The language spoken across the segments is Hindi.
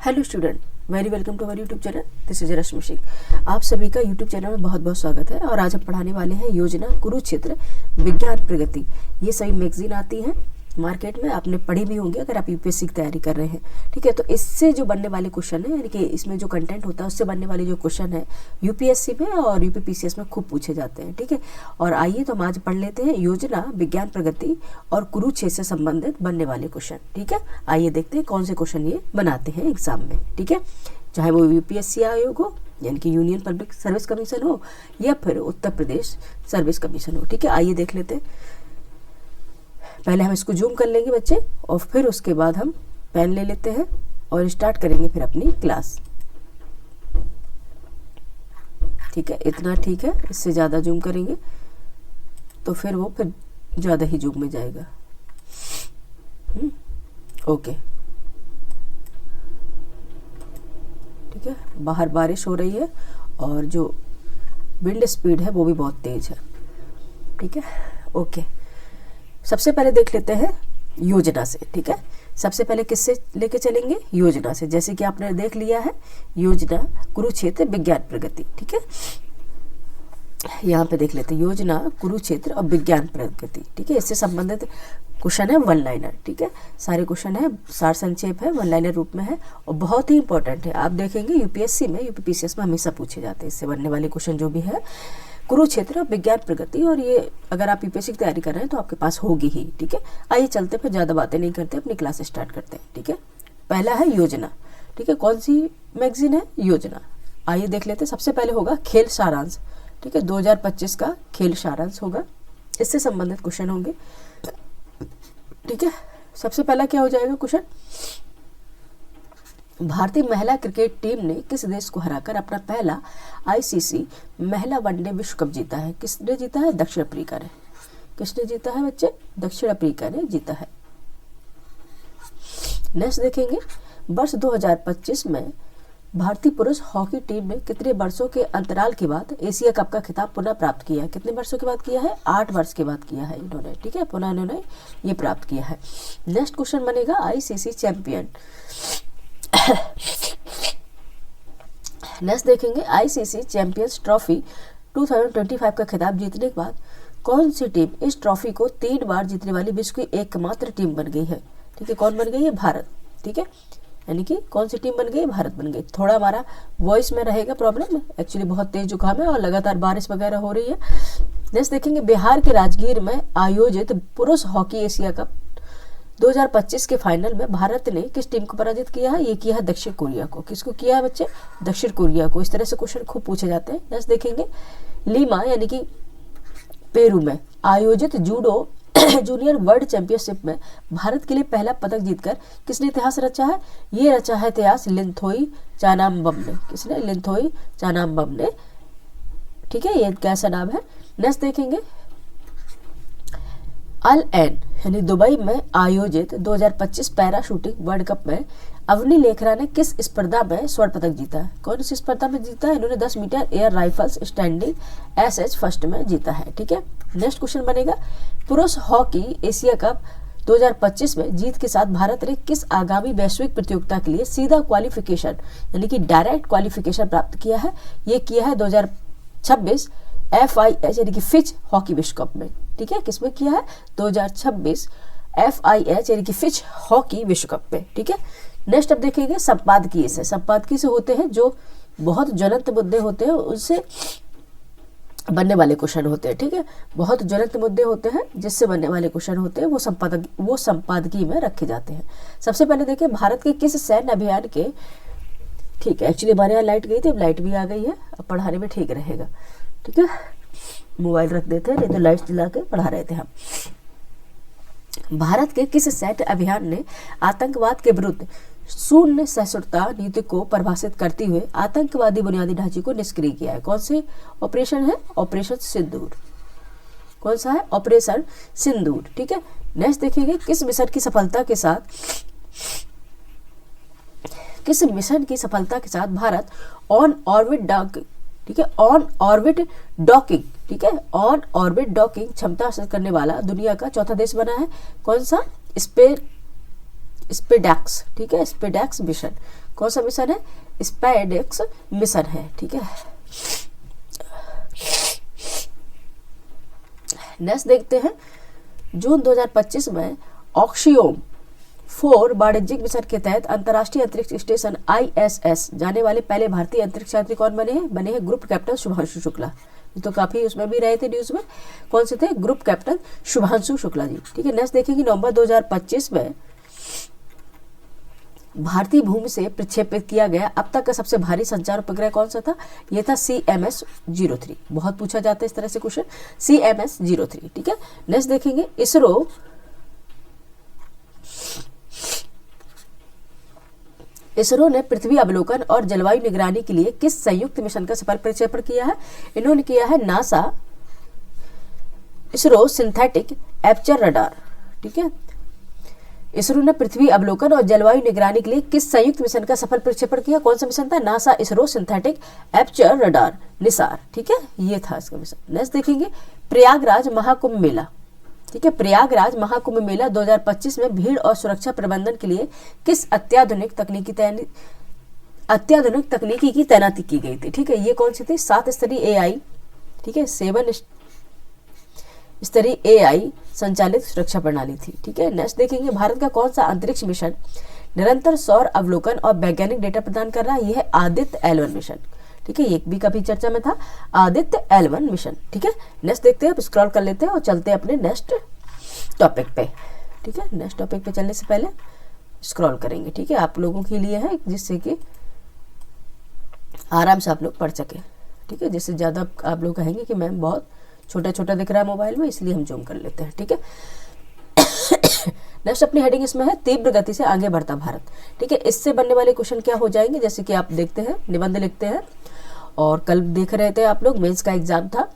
Hello student, very welcome to our YouTube channel. This is Rashmi Singh. आप सभी का यूट्यूब चैनल में बहुत बहुत स्वागत है। और आज हम पढ़ाने वाले हैं योजना कुरुक्षेत्र विज्ञान प्रगति। ये सभी मैगजीन आती हैं मार्केट में, आपने पढ़ी भी होंगी अगर आप यूपीएससी की तैयारी कर रहे हैं। ठीक है, तो इससे जो बनने वाले क्वेश्चन है, यानी कि इसमें जो कंटेंट होता है उससे बनने वाले जो क्वेश्चन है यूपीएससी में और यूपीपीसीएस में खूब पूछे जाते हैं। ठीक है, और आइए तो हम आज पढ़ लेते हैं योजना विज्ञान प्रगति और कुरुक्षेत्र से संबंधित बनने वाले क्वेश्चन। ठीक है, आइए देखते हैं कौन से क्वेश्चन ये बनाते हैं एग्जाम में। ठीक है, चाहे वो यूपीएससी आयोग हो, यानी कि यूनियन पब्लिक सर्विस कमीशन हो, या फिर उत्तर प्रदेश सर्विस कमीशन हो। ठीक है, आइए देख लेते हैं। पहले हम इसको जूम कर लेंगे बच्चे, और फिर उसके बाद हम पेन ले लेते हैं और स्टार्ट करेंगे फिर अपनी क्लास। ठीक है, इतना ठीक है। इससे ज़्यादा जूम करेंगे तो फिर वो फिर ज़्यादा ही जूम में जाएगा। ओके, ठीक है। बाहर बारिश हो रही है और जो विंड स्पीड है वो भी बहुत तेज है। ठीक है, ओके। सबसे पहले देख लेते हैं योजना से। ठीक है, सबसे पहले किससे लेके चलेंगे? योजना से। जैसे कि आपने देख लिया है योजना कुरुक्षेत्र विज्ञान प्रगति। ठीक है, यहाँ पे देख लेते हैं योजना कुरुक्षेत्र और विज्ञान प्रगति। ठीक है, इससे संबंधित क्वेश्चन है वन लाइनर। ठीक है, सारे क्वेश्चन है, सार संक्षेप है, वन लाइनर रूप में है और बहुत ही इंपॉर्टेंट है। आप देखेंगे यूपीएससी में, यूपीपीसीएस में हमेशा पूछे जाते हैं इससे बनने वाले क्वेश्चन जो भी है कुरुक्षेत्र विज्ञान प्रगति। और ये अगर आप यूपीएससी की तैयारी कर रहे हैं तो आपके पास होगी ही। ठीक है, आइए चलते फिर, ज़्यादा बातें नहीं करते, अपनी क्लास स्टार्ट करते हैं। ठीक है, पहला है योजना। ठीक है, कौन सी मैगजीन है? योजना। आइए देख लेते हैं। सबसे पहले होगा खेल सारांश। ठीक है, 2025 का खेल सारांश होगा, इससे संबंधित क्वेश्चन होंगे। ठीक है, सबसे पहला क्या हो जाएगा क्वेश्चन? भारतीय महिला क्रिकेट टीम ने किस देश को हराकर अपना पहला आईसीसी महिला वनडे विश्व कप जीता है? किसने जीता है? दक्षिण अफ्रीका ने। किसने जीता है बच्चे? दक्षिण अफ्रीका ने जीता है। नेक्स्ट देखेंगे, वर्ष 2025 में भारतीय पुरुष हॉकी टीम ने कितने वर्षों के अंतराल के बाद एशिया कप का खिताब पुनः प्राप्त किया है? कितने वर्षों के बाद किया है? 8 वर्ष के बाद किया है इन्होंने। ठीक है, पुनः इन्होंने ये प्राप्त किया है। नेक्स्ट क्वेश्चन बनेगा आईसीसी चैंपियन। नेक्स्ट देखेंगे आईसीसी चैंपियंस ट्रॉफी 2025 का खिताब जीतने के बाद कौन सी टीम इस ट्रॉफी को 3 बार जीतने वाली विश्व की एकमात्र टीम बन गई है? ठीक है, कौन बन गई है? भारत। ठीक है, यानी कि कौन सी टीम बन गई? भारत बन गई। थोड़ा हमारा वॉइस में रहेगा प्रॉब्लम, एक्चुअली बहुत तेज जुकाम है और लगातार बारिश वगैरह हो रही है। नेक्स्ट देखेंगे बिहार के राजगीर में आयोजित पुरुष हॉकी एशिया कप 2025 के फाइनल में भारत ने किस टीम को पराजित किया है? ये किया है दक्षिण कोरिया को। किसको किया है बच्चे? दक्षिण कोरिया को। इस तरह से क्वेश्चन खूब पूछे जाते हैं। नेक्स्ट देखेंगे लीमा यानी कि पेरू में आयोजित जूडो जूनियर वर्ल्ड चैंपियनशिप में भारत के लिए पहला पदक जीतकर किसने इतिहास रचा है? ये रचा है इतिहास लिंथोई चानाम्बम ने। किसने? लिंथोई चानाम्बम ने। ठीक है, ये कैसा नाम है? नेक्स्ट देखेंगे अल एन यानी दुबई में आयोजित 2025 पैरा शूटिंग वर्ल्ड कप में अवनी लेखरा ने किस स्पर्धा में स्वर्ण पदक जीता है? कौन सी स्पर्धा में जीता है? इन्होंने 10 metre air rifles standing SH first में जीता है। ठीक है, नेक्स्ट क्वेश्चन बनेगा पुरुष हॉकी एशिया कप 2025 में जीत के साथ भारत ने किस आगामी वैश्विक प्रतियोगिता के लिए सीधा क्वालिफिकेशन यानी कि डायरेक्ट क्वालिफिकेशन प्राप्त किया है? ये किया है 2026 FIH यानी कि फिच हॉकी विश्व कप में। ठीक है, किसमें किया है? 2026 FIH यानी कि फिच हॉकी विश्व कप में। ठीक है, नेक्स्ट अब देखेंगे संपादकीय से। संपादकीय से होते हैं जो बहुत ज्वलंत मुद्दे होते हैं, उनसे बनने वाले क्वेश्चन होते हैं। ठीक है, बहुत ज्वलंत मुद्दे होते हैं जिससे बनने वाले क्वेश्चन होते हैं, वो संपादकीय में रखे जाते हैं। सबसे पहले देखें भारत के किस सैन्य अभियान के, ठीक है, एक्चुअली हमारे यहाँ लाइट गई थी, अब लाइट भी आ गई है, अब पढ़ाने में ठीक रहेगा। ठीक है, मोबाइल रख देते हैं, नहीं तो लाइट जला के पढ़ा रहे थे हम। भारत के किस सैन्य अभियान ने आतंकवाद के विरुद्ध शून्य सहिष्णुता नीति को परिभाषित करते हुए आतंकवादी बुनियादी ढांचे को निष्क्रिय किया है? कौन से ऑपरेशन है? ऑपरेशन सिंदूर। कौन सा है? ऑपरेशन सिंदूर। ठीक है, नेक्स्ट देखेंगे किस मिशन की सफलता के साथ भारत ऑन ऑर्बिट डॉकिंग, ठीक है, ऑन ऑर्बिट डॉकिंग, ठीक है, ऑन ऑर्बिट डॉकिंग क्षमता हासिल करने वाला दुनिया का चौथा देश बना है? कौन सा? स्पेडैक्स। ठीक है, स्पेडैक्स मिशन। कौन सा मिशन है? स्पाइडेक्स मिशन है। ठीक है, नेक्स्ट देखते हैं, जून 2025 में ऑक्सियोम 4 वाणिज्यिक मिशन के तहत अंतर्राष्ट्रीय अंतरिक्ष स्टेशन ISS जाने वाले पहले भारतीय अंतरिक्ष यात्री कौन बने हैं? बने हैं ग्रुप कैप्टन शुभांशु शुक्ला। तो काफी उसमें भी रहे थे न्यूज में, कौन से थे? Group captain Shubhanshu Shukla ji. ठीक है, नेक्स्ट देखेंगे, नवंबर 2025 में भारतीय भूमि से प्रक्षेपित किया गया अब तक का सबसे भारी संचार उपग्रह कौन सा था? ये था CMS-03। बहुत पूछा जाता है इस तरह से क्वेश्चन, CMS-03। ठीक है, नेक्स्ट देखेंगे, इसरो ने पृथ्वी अवलोकन और जलवायु निगरानी के लिए किस संयुक्त मिशन का सफल प्रक्षेपण किया है? इन्होंने किया है NASA ISRO synthetic aperture radar. ठीक है, इसरो ने पृथ्वी अवलोकन और जलवायु निगरानी के लिए किस संयुक्त मिशन का सफल प्रक्षेपण किया? कौन सा मिशन था? NASA ISRO synthetic aperture radar Nisar. ठीक है, ये था इसका मिशन। नेक्स्ट देखेंगे, प्रयागराज महाकुंभ मेला। ठीक है, प्रयागराज महाकुंभ मेला 2025 में भीड़ और सुरक्षा प्रबंधन के लिए किस अत्याधुनिक तकनीकी की तैनाती की गई थी? ठीक है, ये कौन सी थी? 7 स्तरीय AI, ठीक है, 7 स्तरीय AI संचालित सुरक्षा प्रणाली थी। ठीक है, नेक्स्ट देखेंगे, भारत का कौन सा अंतरिक्ष मिशन निरंतर सौर अवलोकन और वैज्ञानिक डेटा प्रदान कर रहा है? यह है आदित्य L1 मिशन। ठीक है, ये भी काफी चर्चा में था, आदित्य L1 मिशन। ठीक है, नेक्स्ट देखते हैं, स्क्रॉल कर लेते हैं और चलते हैं अपने नेक्स्ट टॉपिक पे। ठीक है, नेक्स्ट टॉपिक पे चलने से पहले स्क्रॉल करेंगे। ठीक है, आप लोगों के लिए है जिससे कि आराम से आप लोग पढ़ सके। ठीक है, जिससे ज्यादा आप लोग कहेंगे कि मैम बहुत छोटा छोटा दिख रहा है मोबाइल में, इसलिए हम जूम कर लेते हैं। ठीक है, नेक्स्ट अपनी हेडिंग इसमें है तीव्र गति से आगे बढ़ता भारत। ठीक है, इससे बनने वाले क्वेश्चन क्या हो जाएंगे, जैसे कि आप देखते हैं, निबंध लिखते हैं, और कल देख रहे थे आप लोग मेंस का एग्जाम था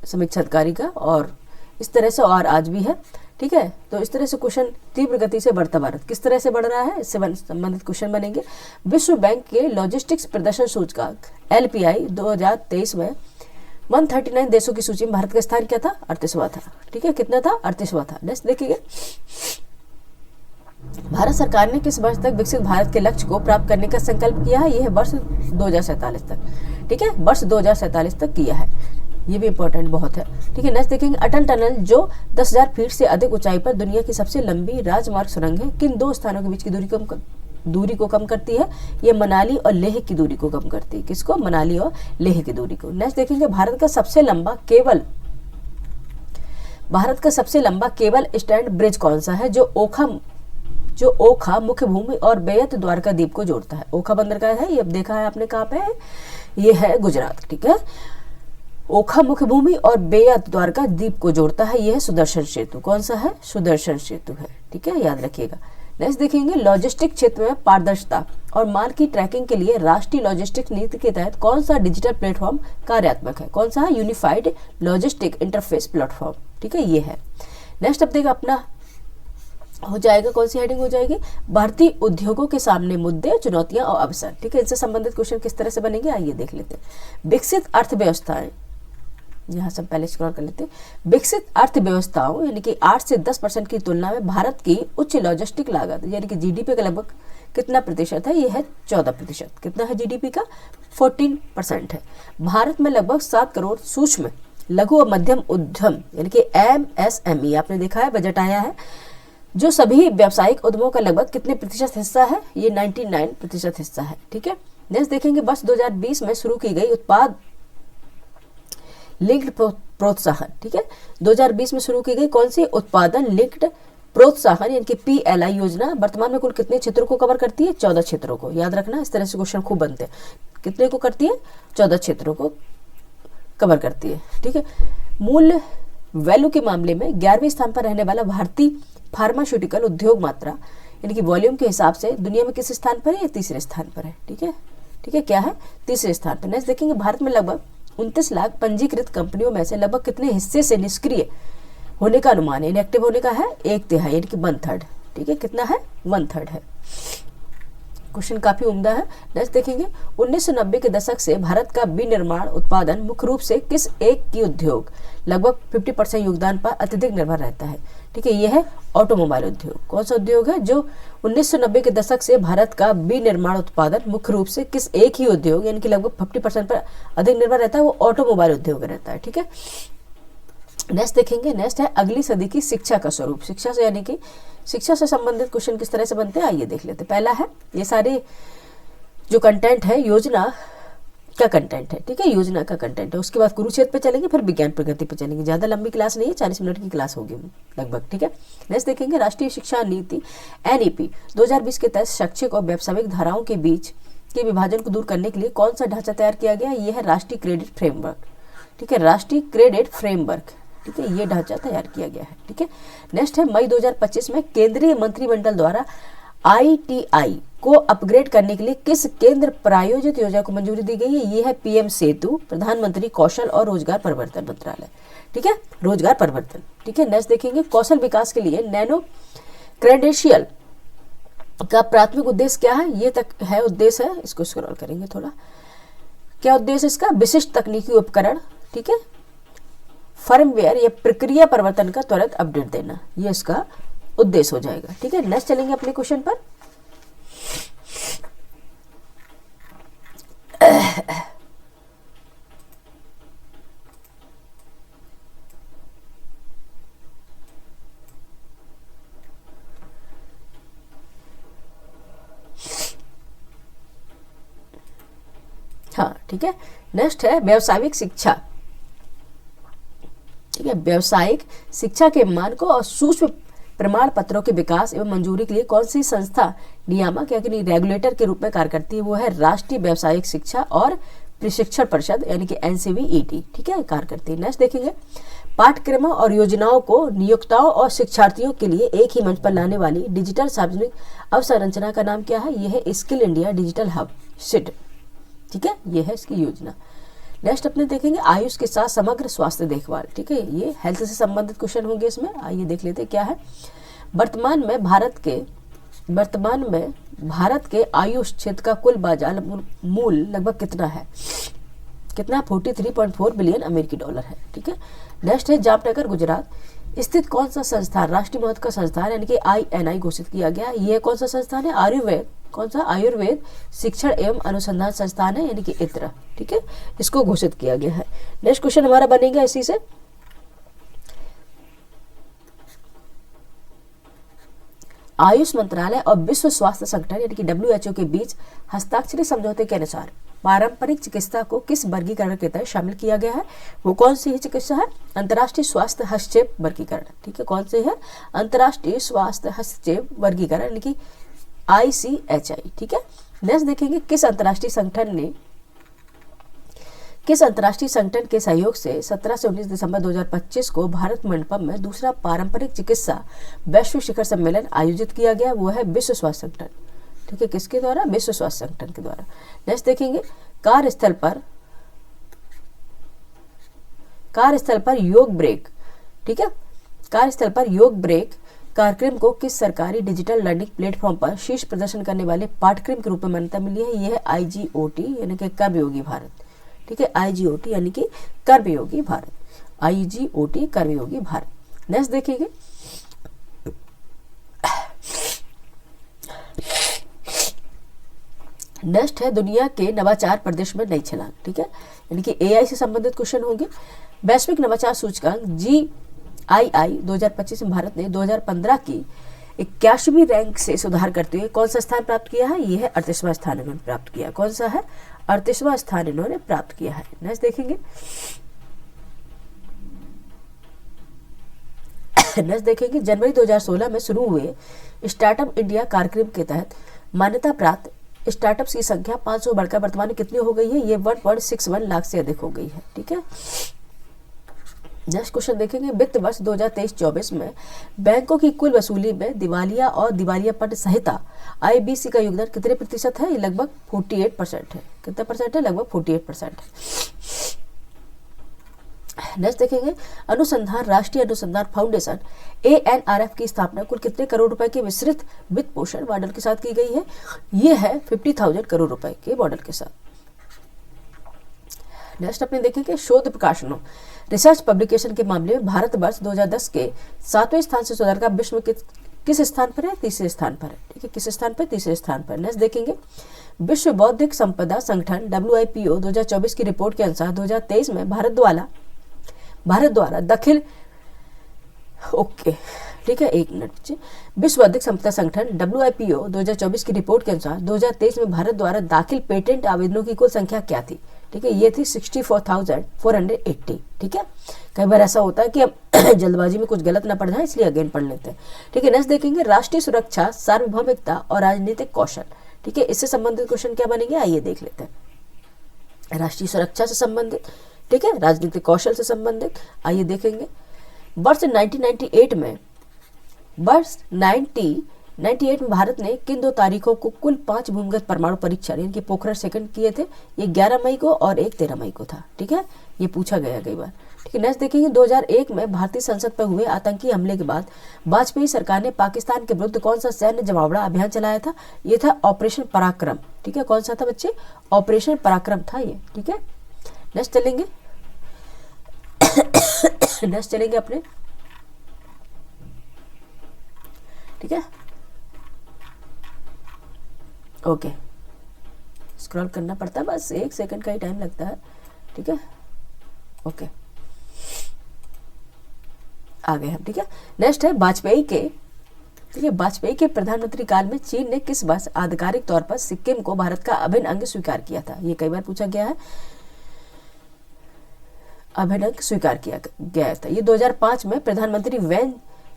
समीक्षा अधिकारी का, और इस तरह से और आज भी है। ठीक है, तो इस तरह से क्वेश्चन, तीव्र गति से बढ़ता भारत किस तरह से बढ़ रहा है, इससे संबंधित क्वेश्चन बनेंगे। विश्व बैंक के लॉजिस्टिक्स प्रदर्शन सूचकांक LPI 2023 में 139 देशों की सूची में भारत का स्थान क्या था? 38वां था। ठीक है, कितना था? 38वां था। नेक्स्ट देखिए, भारत सरकार ने किस वर्ष तक विकसित भारत के लक्ष्य को प्राप्त करने का संकल्प किया है? यह है वर्ष 2047 तक। ठीक है, वर्ष 2047 तक किया है, ये भी इंपॉर्टेंट बहुत है। ठीक है, नेक्स्ट देखेंगे, अटल टनल जो 10,000 फीट से अधिक ऊंचाई पर दुनिया की सबसे लंबी राजमार्ग सुरंग है, किन 2 स्थानों के बीच की दूरी को कम करती है? ये मनाली और लेह की दूरी को कम करती है। किसको? मनाली और लेह की दूरी को। नेक्स्ट देखेंगे, भारत का सबसे लंबा केबल स्टैंड ब्रिज कौन सा है? जो ओखा मुख्य भूमि और बेयत द्वारका द्वीप को जोड़ता है। ओखा बंदर का है, ये देखा है आपने कहाँ पे है? ये है गुजरात। ठीक है, ओखा मुख्य भूमि और बेयत द्वारका द्वीप को जोड़ता है, यह है सुदर्शन सेतु। कौन सा है? सुदर्शन सेतु है। ठीक है, याद रखिएगा। नेक्स्ट देखेंगे, लॉजिस्टिक क्षेत्र में पारदर्शिता और माल की ट्रैकिंग के लिए राष्ट्रीय लॉजिस्टिक नीति के तहत कौन सा डिजिटल प्लेटफॉर्म कार्यात्मक है? कौन सा है? Unified logistic interface platform. ठीक है, ये है। नेक्स्ट अब देखिए अपना हो जाएगा, कौन सी हेडिंग हो जाएगी? भारतीय उद्योगों के सामने मुद्दे, चुनौतियां और अवसर। ठीक है, इनसे संबंधित क्वेश्चन किस तरह से बनेंगे, आइए देख लेते हैं। विकसित अर्थव्यवस्थाएं, यहाँ से पहले स्क्रॉल कर लेते हैं। विकसित अर्थव्यवस्थाओं यानी कि 8 से 10% की तुलना में भारत की उच्च लॉजिस्टिक लागत यानी कि GDP का लगभग कितना प्रतिशत है? ये है 14%। कितना है GDP का? 14% है। भारत में लगभग 7 करोड़ सूक्ष्म, लघु और मध्यम उद्यम यानी कि MSME, आपने देखा है बजट आया है, जो सभी व्यावसायिक उद्यमों का लगभग कितने प्रतिशत हिस्सा है? ये 99% हिस्सा है। ठीक है, नेक्स्ट देखेंगे, वर्ष 2020 में शुरू की गई उत्पाद लिंक्ड प्रोत्साहन। ठीक है, 2020 में शुरू की गई कौन सी? उत्पादन लिंक्ड प्रोत्साहन यानी कि PLI योजना वर्तमान में कुल कितने क्षेत्रों को कवर करती है? 14 क्षेत्रों को। याद रखना, इस तरह से क्वेश्चन खूब बनते हैं। कितने को करती है? 14 क्षेत्रों को कवर करती है। ठीक है, मूल्य वैल्यू के मामले में 11वें स्थान पर रहने वाला भारतीय फार्मास्यूटिकल उद्योग मात्रा यानी कि वॉल्यूम के हिसाब से दुनिया में किस स्थान पर है? 3रे स्थान पर है। ठीक है, ठीक है, क्या है? 3रे स्थान पर। नेक्स्ट देखेंगे, भारत में लगभग 29 लाख पंजीकृत कंपनियों में से लगभग कितने हिस्से से निष्क्रिय होने का अनुमान है? इनएक्टिव होने का है 1/3 यानी कि 1/3। ठीक है, कितना है? 1/3 है। क्वेश्चन काफी उम्दा है। नेक्स्ट देखेंगे 1990 के दशक से भारत का विनिर्माण उत्पादन मुख्य रूप से किस एक की उद्योग लगभग 50% योगदान पर अत्यधिक निर्भर रहता है। ठीक है, यह है ऑटोमोबाइल उद्योग। कौन सा उद्योग है जो 1990 के दशक से भारत का विनिर्माण उत्पादन मुख्य रूप से किस एक ही उद्योग यानी कि लगभग 50% पर अधिक निर्भर रहता है, वो ऑटोमोबाइल उद्योग रहता है। ठीक है, नेक्स्ट देखेंगे, नेक्स्ट है अगली सदी की शिक्षा का स्वरूप। शिक्षा से यानी कि शिक्षा से संबंधित क्वेश्चन किस तरह से बनते हैं, आइए देख लेते हैं। पहला है, ये सारे जो कंटेंट है योजना का कंटेंट है। ठीक है, योजना का कंटेंट है। उसके बाद कुरुक्षेत्र पे चलेंगे, फिर विज्ञान प्रगति पे चलेंगे। ज्यादा लंबी क्लास नहीं है, 40 मिनट की क्लास होगी लगभग। ठीक है, नेक्स्ट देखेंगे राष्ट्रीय शिक्षा नीति NEP 2020 के तहत शैक्षिक और व्यावसायिक धाराओं के बीच के विभाजन को दूर करने के लिए कौन सा ढांचा तैयार किया गया, यह है राष्ट्रीय क्रेडिट फ्रेमवर्क। ठीक है, राष्ट्रीय क्रेडिट फ्रेमवर्क। ठीक है, ये ढांचा तैयार किया गया है। ठीक है, नेक्स्ट है मई 2025 में केंद्रीय मंत्रिमंडल द्वारा ITI को अपग्रेड करने के लिए किस केंद्र प्रायोजित योजना को मंजूरी दी गई है, ये है PM सेतु, प्रधानमंत्री कौशल और रोजगार परिवर्तन मंत्रालय। ठीक है, रोजगार परिवर्तन। ठीक है, नेक्स्ट देखेंगे कौशल विकास के लिए नैनो क्रेडेंशियल का प्राथमिक उद्देश्य क्या है, ये तक है उद्देश्य है, इसको स्क्रॉल करेंगे थोड़ा। क्या उद्देश्य इसका, विशिष्ट तकनीकी उपकरण, ठीक है, फर्मवेयर या प्रक्रिया परिवर्तन का त्वरित अपडेट देना, ये इसका उद्देश्य हो जाएगा। ठीक है, नेक्स्ट चलेंगे अपने क्वेश्चन पर। हाँ, ठीक है, नेक्स्ट है व्यावसायिक शिक्षा। ठीक है, व्यावसायिक शिक्षा के मानकों और सूक्ष्म प्रमाण पत्रों के विकास एवं मंजूरी के लिए कौन सी संस्था नियामक यानी रेगुलेटर के रूप में कार्य करती है, वो है राष्ट्रीय व्यावसायिक शिक्षा और प्रशिक्षण परिषद यानी कि NCVET। ठीक है, कार्य करती है। नेक्स्ट देखेंगे पाठ्यक्रमों और योजनाओं को नियोक्ताओं और शिक्षार्थियों के लिए एक ही मंच पर लाने वाली डिजिटल सार्वजनिक अवसंरचना का नाम क्या है, यह है skill India digital hub SID। ठीक है, यह है इसकी योजना। नेक्स्ट अपने देखेंगे आयुष के साथ समग्र स्वास्थ्य देखभाल। ठीक है, ये हेल्थ से संबंधित क्वेश्चन होंगे इसमें। आइए देख लेते हैं क्या है। वर्तमान में भारत के आयुष क्षेत्र का कुल बाजार मूल्य लगभग कितना है, कितना 43.4 बिलियन अमेरिकी डॉलर है। ठीक है, नेक्स्ट है जामनगर गुजरात स्थित कौन सा संस्थान राष्ट्रीय महत्व का संस्थान यानी कि INI घोषित किया गया, यह कौन सा संस्थान है, आयुर्वेद, कौन सा, आयुर्वेद शिक्षण एवं अनुसंधान संस्थान है यानी कि ISRO। ठीक है, इसको घोषित किया गया है। नेक्स्ट क्वेश्चन हमारा बनेगा इसी से, आयुष मंत्रालय और विश्व स्वास्थ्य संगठन यानी कि WHO के बीच हस्ताक्षरित समझौते के अनुसार पारंपरिक चिकित्सा को किस वर्गीकरण के तहत शामिल किया गया है, वो कौन सी चिकित्सा है, अंतर्राष्ट्रीय स्वास्थ्य हस्तक्षेप वर्गीकरण। ठीक है, कौन से है, अंतर्राष्ट्रीय स्वास्थ्य हस्तक्षेप वर्गीकरण यानी कि ICHI। ठीक है, नेक्स्ट देखेंगे किस अंतर्राष्ट्रीय संगठन के सहयोग से 17 से 19 दिसंबर 2025 को भारत मंडपम में दूसरा पारंपरिक चिकित्सा वैश्विक शिखर सम्मेलन आयोजित किया गया, वो है विश्व स्वास्थ्य संगठन। ठीक है, किसके द्वारा, विश्व स्वास्थ्य संगठन के द्वारा। नेक्स्ट देखेंगे कार्यस्थल पर योग ब्रेक। ठीक है, कार्यस्थल पर योग ब्रेक कार्यक्रम को किस सरकारी डिजिटल लर्निंग प्लेटफॉर्म पर शीर्ष प्रदर्शन करने वाले पाठ्यक्रम के रूप में मान्यता मिली है, यह है IGOT यानी कि कर्मयोगी भारत। ठीक है, IGOT यानी कि कर्मयोगी भारत, IGOT कर्मयोगी भारत। नेक्स्ट देखेंगे नेक्स्ट है दुनिया के नवाचार प्रदेश में नई छलांग। ठीक है, यानी कि AI से संबंधित क्वेश्चन होंगे। वैश्विक नवाचार सूचकांक GII 2025 में भारत ने 2015 की 81वीं रैंक से सुधार करते हुए कौन सा स्थान प्राप्त किया है, यह है 38वां स्थान इन्होंने प्राप्त किया। कौन सा है, 38वां स्थान इन्होंने प्राप्त किया है। नेक्स्ट देखेंगे जनवरी 2016 में शुरू हुए स्टार्टअप इंडिया कार्यक्रम के तहत मान्यता प्राप्त स्टार्टअप्स की संख्या 500 बढ़कर वर्तमान में कितनी हो गई है, ये 1.61 लाख से अधिक हो गई है। ठीक है, नेक्स्ट क्वेश्चन देखेंगे वित्त वर्ष 2023-24 में बैंकों की कुल वसूली में दिवालिया और दिवालियापन संहिता IBC का योगदान कितने प्रतिशत है, ये लगभग 48% है। कितना परसेंट है, लगभग 48% है। नेक्स्ट देखेंगे अनुसंधान राष्ट्रीय अनुसंधान फाउंडेशन ANRF की स्थापना कुल कितने करोड़ रुपए के विस्तृत वित्त पोषण मॉडल के साथ की गई है? ये है 50,000 करोड़ रुपए के मॉडल के साथ। नेक्स्ट अपने देखेंगे शोध प्रकाशनों रिसर्च पब्लिकेशन के मामले में भारतवर्ष 2010 के 7वें स्थान से सुधर का विश्व में किस स्थान पर है? तीसरे स्थान पर है। ठीक है, किस स्थान पर? तीसरे स्थान पर। नेक्स्ट देखेंगे विश्व बौद्धिक संपदा संगठन WIPO 2024 की रिपोर्ट के अनुसार 2023 में भारत द्वारा दखिल ओके ठीक है, एक मिनट पीछे। विश्व बौद्धिक संपदा संगठन WIPO 2024 की रिपोर्ट के अनुसार 2023 में भारत द्वारा दाखिल पेटेंट आवेदनों की कुल संख्या क्या थी? ठीक है, ये थी 64,480। ठीक है, कई बार ऐसा होता है कि हम जल्दबाजी में कुछ गलत ना पढ़ जाए, इसलिए अगेन पढ़ लेते हैं। ठीक है, नेक्स्ट देखेंगे राष्ट्रीय सुरक्षा, सार्वभौमिकता और राजनीतिक कौशल। ठीक है, इससे संबंधित क्वेश्चन क्या बनेंगे, आइए देख लेते हैं। राष्ट्रीय सुरक्षा से संबंधित, ठीक है, राजनीतिक कौशल से संबंधित, आइए देखेंगे। वर्ष 1998 में भारत ने किन 2 तारीखों को कुल 5 भूमिगत परमाणु परीक्षण यानी कि पोखरण सेकंड किए थे? ये 11 मई को और एक 13 मई को था। ठीक है, ये पूछा गया कई बार। ठीक है, नेक्स्ट देखेंगे 2001 में भारतीय संसद पर हुए आतंकी हमले के बाद वाजपेयी सरकार ने पाकिस्तान के विरुद्ध कौन सा सैन्य जमावड़ा अभियान चलाया था? ये था ऑपरेशन पराक्रम। ठीक है, कौन सा था बच्चे? ऑपरेशन पराक्रम था ये। ठीक है, नेक्स्ट चलेंगे नेक्स्ट चलेंगे अपने, ठीक है, ओके, स्क्रॉल करना पड़ता है, बस 1 सेकंड का ही टाइम लगता है। ठीक है, ओके, आ गए हम। ठीक है, नेक्स्ट है वाजपेयी के, ठीक है, वाजपेयी के प्रधानमंत्री काल में चीन ने किस वर्ष आधिकारिक तौर पर सिक्किम को भारत का अभिन्न अंग स्वीकार किया था? ये कई बार पूछा गया है, अभिन्न अंग स्वीकार किया गया था। ये 2005 में प्रधानमंत्री वैन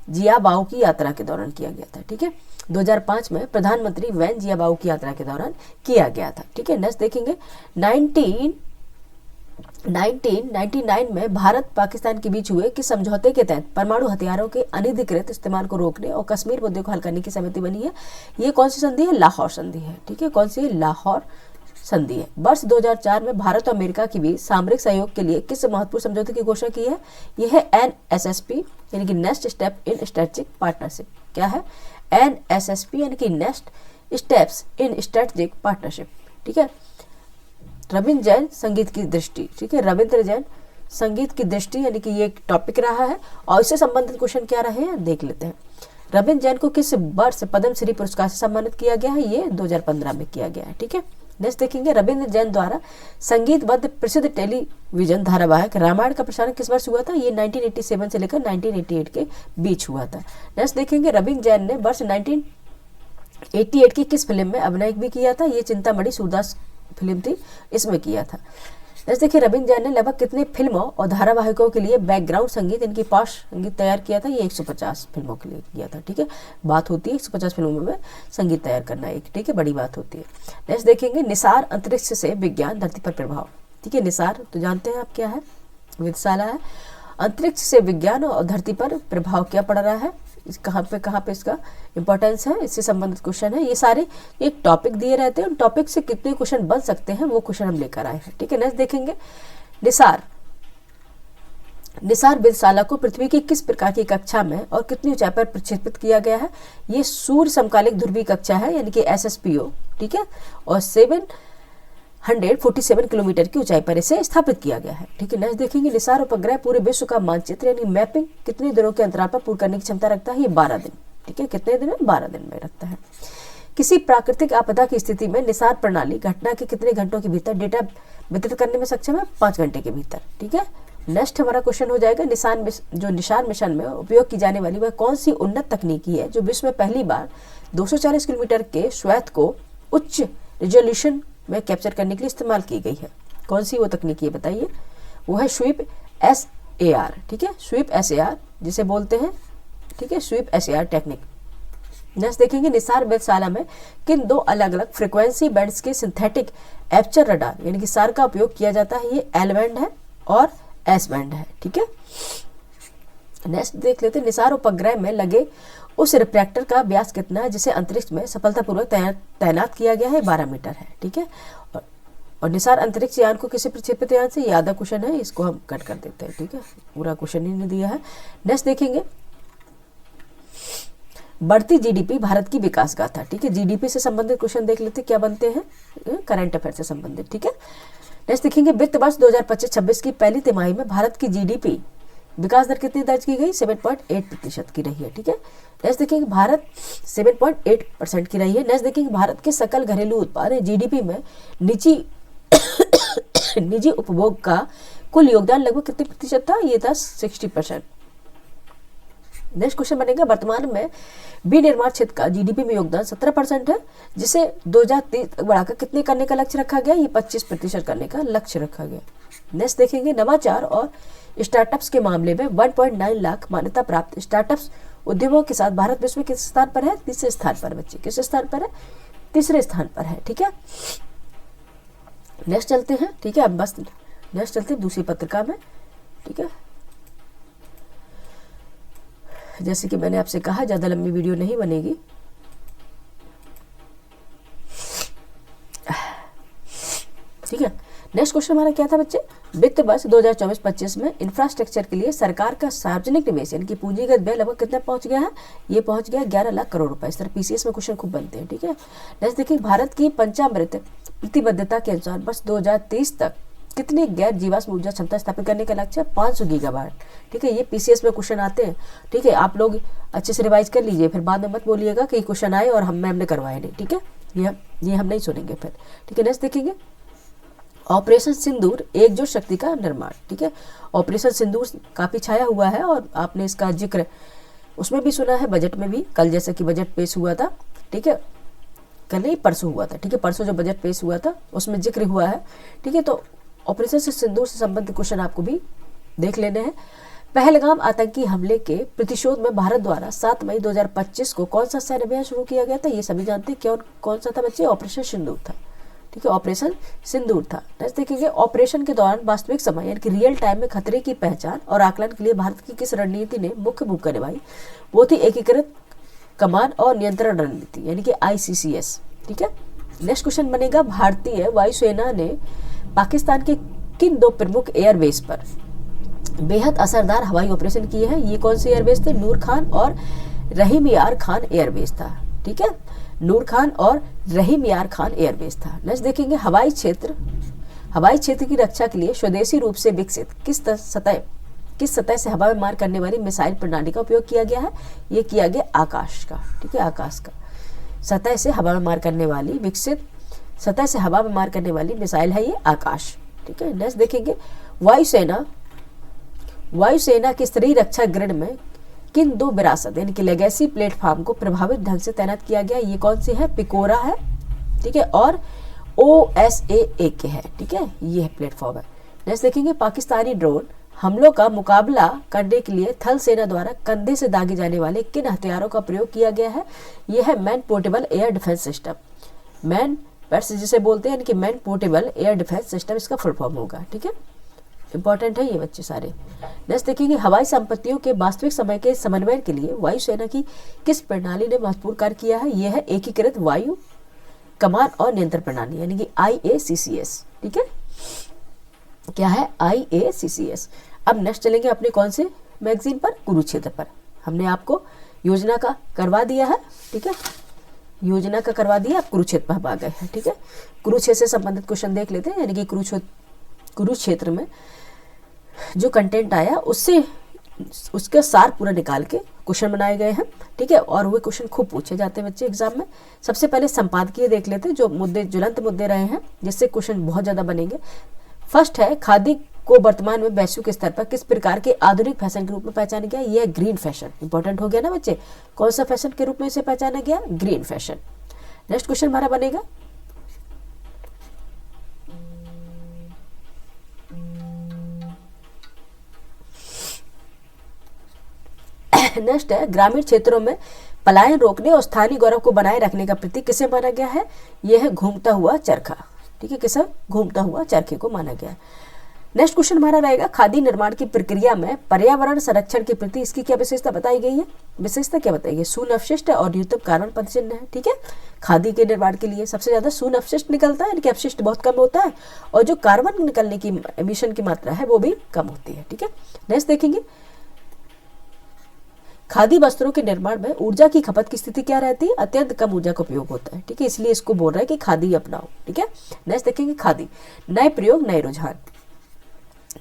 जियाबाओ की यात्रा के दौरान किया गया था। ठीक है, 2005 में प्रधानमंत्री वैन जियाबाओ की यात्रा के दौरान किया गया था। ठीक है, नेक्स्ट देखेंगे 1999 में भारत पाकिस्तान के बीच हुए किस समझौते के तहत परमाणु हथियारों के अनधिकृत इस्तेमाल को रोकने और कश्मीर मुद्दे को हल करने की सहमति बनी है? ये कौन सी संधि है? लाहौर संधि है। ठीक है, कौन सी है? लाहौर संधि है। वर्ष 2004 में भारत और अमेरिका के बीच सामरिक सहयोग के लिए किस महत्वपूर्ण समझौते की घोषणा की है? यह है NSSP यानी कि next step in strategic partnership. क्या है? NSSP यानी कि next steps in strategic partnership. ठीक है, रविंद्र जैन संगीत की दृष्टि। ठीक है, रविंद्र जैन संगीत की दृष्टि यानी कि ये एक टॉपिक रहा है और इससे संबंधित क्वेश्चन क्या रहे हैं देख लेते हैं। रविंद्र जैन को किस वर्ष पद्मश्री पुरस्कार से सम्मानित किया गया है? ये 2015 में किया गया है। ठीक है, नेक्स्ट देखेंगे रविंद्र जैन द्वारा संगीतबद्ध प्रसिद्ध टेलीविजन धारावाहिक रामायण का प्रसारण किस वर्ष हुआ था? ये 1987 से लेकर 1988 के बीच हुआ था। नेक्स्ट देखेंगे रविंद्र जैन ने वर्ष 1988 की किस फिल्म में अभिनय भी किया था? ये चिंतामणि सूरदास फिल्म थी, इसमें किया था। नेक्स्ट देखिए रविंद्र जैन ने लगभग कितने फिल्मों और धारावाहिकों के लिए बैकग्राउंड संगीत इनकी पार्श्व संगीत तैयार किया था? ये 150 फिल्मों के लिए किया था। ठीक है, बात होती है 150 फिल्मों में संगीत तैयार करना एक, ठीक है, बड़ी बात होती है। नेक्स्ट देखेंगे निसार अंतरिक्ष से विज्ञान धरती पर प्रभाव। ठीक है, निसार तो जानते हैं आप क्या है? वेधशाला है। अंतरिक्ष से विज्ञान और धरती पर प्रभाव क्या पड़ रहा है, कहाँ पे इसका इंपॉर्टेंस है, इससे संबंधित क्वेश्चन है। ये सारे एक टॉपिक दिए रहते हैं, उन टॉपिक से कितने क्वेश्चन बन सकते हैं वो क्वेश्चन हम लेकर आए हैं। ठीक है, नेक्स्ट देखेंगे निसार वेधशाला को पृथ्वी की किस प्रकार की कक्षा में और कितनी ऊंचाई पर प्रक्षेपित किया गया है? ये सूर्य समकालिक ध्रुवीय कक्षा है यानी कि SSPO। ठीक है, और 747 किलोमीटर की ऊंचाई पर इसे स्थापित किया गया है। ठीक है, नेक्स्ट देखेंगे निसार उपग्रह पूरे विश्व का मानचित्र यानी मैपिंग कितने दिनों के अंतराल पर पूर्ण करने की क्षमता रखता है? ये 12 दिन। ठीक है, कितने दिन में? 12 दिन में रखता है। किसी प्राकृतिक आपदा की स्थिति में निसार प्रणाली घटना के कितने घंटों के भीतर डेटा वितरित करने में सक्षम है? 5 घंटे के भीतर। ठीक है, नेक्स्ट हमारा क्वेश्चन हो जाएगा निशान मिशन में उपयोग की जाने वाली वह कौन सी उन्नत तकनीकी है जो विश्व में पहली बार 240 किलोमीटर के श्वेत को उच्च रिजोल्यूशन में कैप्चर करने के लिए इस्तेमाल की गई है? कौन सी वो तकनीकी है बताइए? वो है स्वीप SAR। ठीक है, स्वीप SAR जिसे बोलते हैं, ठीक है, स्वीप SAR टेक्निक। नेक्स्ट देखेंगे निसार वेधशाला में किन 2 अलग अलग फ्रीक्वेंसी बैंड्स के सिंथेटिक एपर्चर रडार यानी कि SAR का उपयोग किया जाता है? ये L बैंड है और S बैंड है। ठीक है, नेक्स्ट देख लेते हैं निसार उपग्रह में लगे उस रिफ्रैक्टर का व्यास कितना है जिसे अंतरिक्ष में सफलतापूर्वक तैनात किया गया है? 12 मीटर है। ठीक है, और निसार अंतरिक्ष यान को किसी प्रक्षेपित यान से, ये आधा क्वेश्चन है, इसको हम कट कर देते हैं, ठीक है, पूरा क्वेश्चन ही नहीं दिया है। नेक्स्ट देखेंगे बढ़ती जीडीपी भारत की विकास गाथा, ठीक है, जीडीपी से संबंधित क्वेश्चन देख लेते क्या बनते हैं, करंट अफेयर से संबंधित, ठीक है। नेक्स्ट देखेंगे वित्त वर्ष 2025-26 की पहली तिमाही में भारत की जीडीपी विकास दर कितनी दर्ज की गई, 7.8% की रही है, ठीक है। नेक्स्ट देखेंगे भारत 7.8% की रही है। नेक्स्ट देखेंगे भारत के सकल घरेलू उत्पाद जीडीपी में निजी उपभोग का कुल योगदान लगभग कितने प्रतिशत था, ये था 60%। नेक्स्ट क्वेश्चन बनेगा वर्तमान में विनिर्माण क्षेत्र का जीडीपी में योगदान 17% है, जिसे 2030 तक बढ़ाकर कितने करने का लक्ष्य रखा गया, ये 25% करने का लक्ष्य रखा गया। नेक्स्ट देखेंगे नवाचार और स्टार्टअप्स के मामले में 1.9 लाख मान्यता प्राप्त स्टार्टअप्स उद्यमों के साथ भारत विश्व में किस स्थान पर है, तीसरे स्थान पर। बच्चे किस स्थान पर है, तीसरे स्थान पर है, ठीक है। नेक्स्ट चलते हैं, ठीक है, अब बस नेक्स्ट चलते हैं दूसरी पत्रिका में, ठीक है। जैसे कि मैंने आपसे कहा ज्यादा लंबी वीडियो नहीं बनेगी। ठीक है, नेक्स्ट क्वेश्चन हमारा क्या था बच्चे, वित्त वर्ष 2024-25 में इंफ्रास्ट्रक्चर के लिए सरकार का सार्वजनिक निवेश यानी कि पूंजीगत व्यय लगभग कितना पहुंच गया है, ये पहुंच गया 11 लाख करोड़ रुपए। इस तरह पीसीएस में क्वेश्चन खूब बनते हैं, ठीक है। नेक्स्ट देखिए भारत की पंचामृत प्रतिबद्धता के अनुसार वर्ष 2030 तक कितने गैर जीवाश्म ऊर्जा क्षमता स्थापित करने का लक्ष्य है, 500 गीगावाट, ठीक है। ये पीसीएस में क्वेश्चन आते हैं, ठीक है, आप लोग अच्छे से रिवाइज कर लीजिए, फिर बाद में मत बोलिएगा कि क्वेश्चन आए और हमने करवाए नहीं, ठीक है, ये हम नहीं सुनेंगे फिर, ठीक है। नेक्स्ट देखेंगे ऑपरेशन सिंदूर एकजुट शक्ति का निर्माण, ठीक है। ऑपरेशन सिंदूर काफी छाया हुआ है और आपने इसका जिक्र उसमें भी सुना है, बजट में भी, कल जैसे कि बजट पेश हुआ था, ठीक है, कल नहीं परसों हुआ था, ठीक है, परसों जो बजट पेश हुआ था उसमें जिक्र हुआ है, ठीक है। तो ऑपरेशन सिंदूर से संबंधित क्वेश्चन आपको भी देख लेने हैं। पहलगाम आतंकी हमले के प्रतिशोध में भारत द्वारा 7 मई 2025 को कौन सा सैन्य अभियान शुरू किया गया था, ये सभी जानते हैं, क्या कौन सा था बच्चे, ऑपरेशन सिंदूर था, ठीक है, ऑपरेशन सिंदूर था। नेक्स्ट देखेंगे ऑपरेशन के दौरान वास्तविक समय यानी कि रियल टाइम में खतरे की पहचान और आकलन के लिए भारत की किस रणनीति ने मुख्य भूमिका निभाई, वो थी एकीकृत कमान और नियंत्रण रणनीति यानी कि ICCS, ठीक है। नेक्स्ट क्वेश्चन बनेगा भारतीय वायुसेना ने पाकिस्तान के किन 2 प्रमुख एयरबेस पर बेहद असरदार हवाई ऑपरेशन किए हैं, ये कौन से एयरबेस थे, नूर खान और रहीम यार खान एयरबेस था, ठीक है, नूर खान और रहीम यार खान एयरबेस था। नेक्स्ट देखेंगे हवाई क्षेत्र की रक्षा के लिए स्वदेशी रूप से विकसित किस सतह से हवा में मार करने वाली मिसाइल प्रणाली का उपयोग किया गया है, ये किया गया आकाश का, ठीक है, आकाश का सतह से हवा में मार करने वाली विकसित सतह से हवा में मार करने वाली मिसाइल है ये आकाश, ठीक है। नेक्स्ट देखेंगे वायुसेना के स्तरीय रक्षा ग्रिड में किन 2 विरासत यानी कि लेगेसी प्लेटफॉर्म को प्रभावित ढंग से तैनात किया गया, ये कौन सी है, पिकोरा है, ठीक है, और OSAA है, ठीक है, ये है प्लेटफॉर्म है। नेक्स्ट देखेंगे पाकिस्तानी ड्रोन हमलों का मुकाबला करने के लिए थल सेना द्वारा कंधे से दागे जाने वाले किन हथियारों का प्रयोग किया गया है, यह है man portable air defence system, man pets जिसे बोलते हैं यानी कि man portable air defence system इसका फुल फॉर्म होगा, ठीक है, इंपॉर्टेंट है ये बच्चे सारे। नेक्स्ट देखेंगे हवाई संपत्तियों के वास्तविक समय के समन्वय के लिए वायुसेना की किस प्रणाली ने महत्वपूर्ण कार्य किया है, यह है एकीकृत वायु कमान और नियंत्रण प्रणाली यानी कि IACCS, ठीक है, क्या है IACCS। अब नेक्स्ट चलेंगे अपने कौन से मैगजीन पर, कुरुक्षेत्र पर। हमने आपको योजना का करवा दिया है, ठीक है, योजना का करवा दिया, आप कुरुक्षेत्र पर आ गए हैं, ठीक है। कुरुक्षेत्र से संबंधित क्वेश्चन देख लेते हैं यानी कि कुरुक्षेत्र में जो कंटेंट आया उसका सार पूरा निकाल के क्वेश्चन बनाए गए हैं, ठीक है, और वो क्वेश्चन खूब पूछे जाते हैं बच्चे एग्जाम में। सबसे पहले संपादकीय देख लेते हैं, जो ज्वलंत मुद्दे रहे हैं जिससे क्वेश्चन बहुत ज्यादा बनेंगे। फर्स्ट है खादी को वर्तमान में वैश्विक स्तर पर किस प्रकार के आधुनिक फैशन के रूप में पहचाना गया, यह ग्रीन फैशन, इंपॉर्टेंट हो गया ना बच्चे, कौन सा फैशन के रूप में इसे पहचाना गया, ग्रीन फैशन। नेक्स्ट क्वेश्चन हमारा बनेगा नेक्स्ट है ग्रामीण क्षेत्रों में पलायन रोकने और स्थानीय गौरव को बनाए रखने का प्रतीक किसे माना गया है, यह है घूमता हुआ चरखा, ठीक है, किसे, घूमता हुआ चरखे को माना गया है। नेक्स्ट क्वेश्चन हमारा रहेगा, खादी निर्माण की प्रक्रिया में पर्यावरण संरक्षण के प्रति इसकी क्या विशेषता बताई गई है? विशेषता क्या बताई गई? शून्य अपशिष्ट और न्यूनतम कार्बन पदचिह्न है। ठीक है, खादी के निर्माण के लिए सबसे ज्यादा शून्य अपशिष्ट निकलता है, यानी कि अपशिष्ट बहुत कम होता है, और जो कार्बन निकलने की एमिशन की मात्रा है वो भी कम होती है। ठीक है, नेक्स्ट देखेंगे, खादी वस्त्रों के निर्माण में ऊर्जा की खपत की स्थिति क्या रहती है? अत्यंत कम ऊर्जा का उपयोग होता है। ठीक है, इसलिए इसको बोल रहा है कि खादी अपनाओ। ठीक है, नेक्स्ट देखेंगे, खादी नए प्रयोग नए रुझान।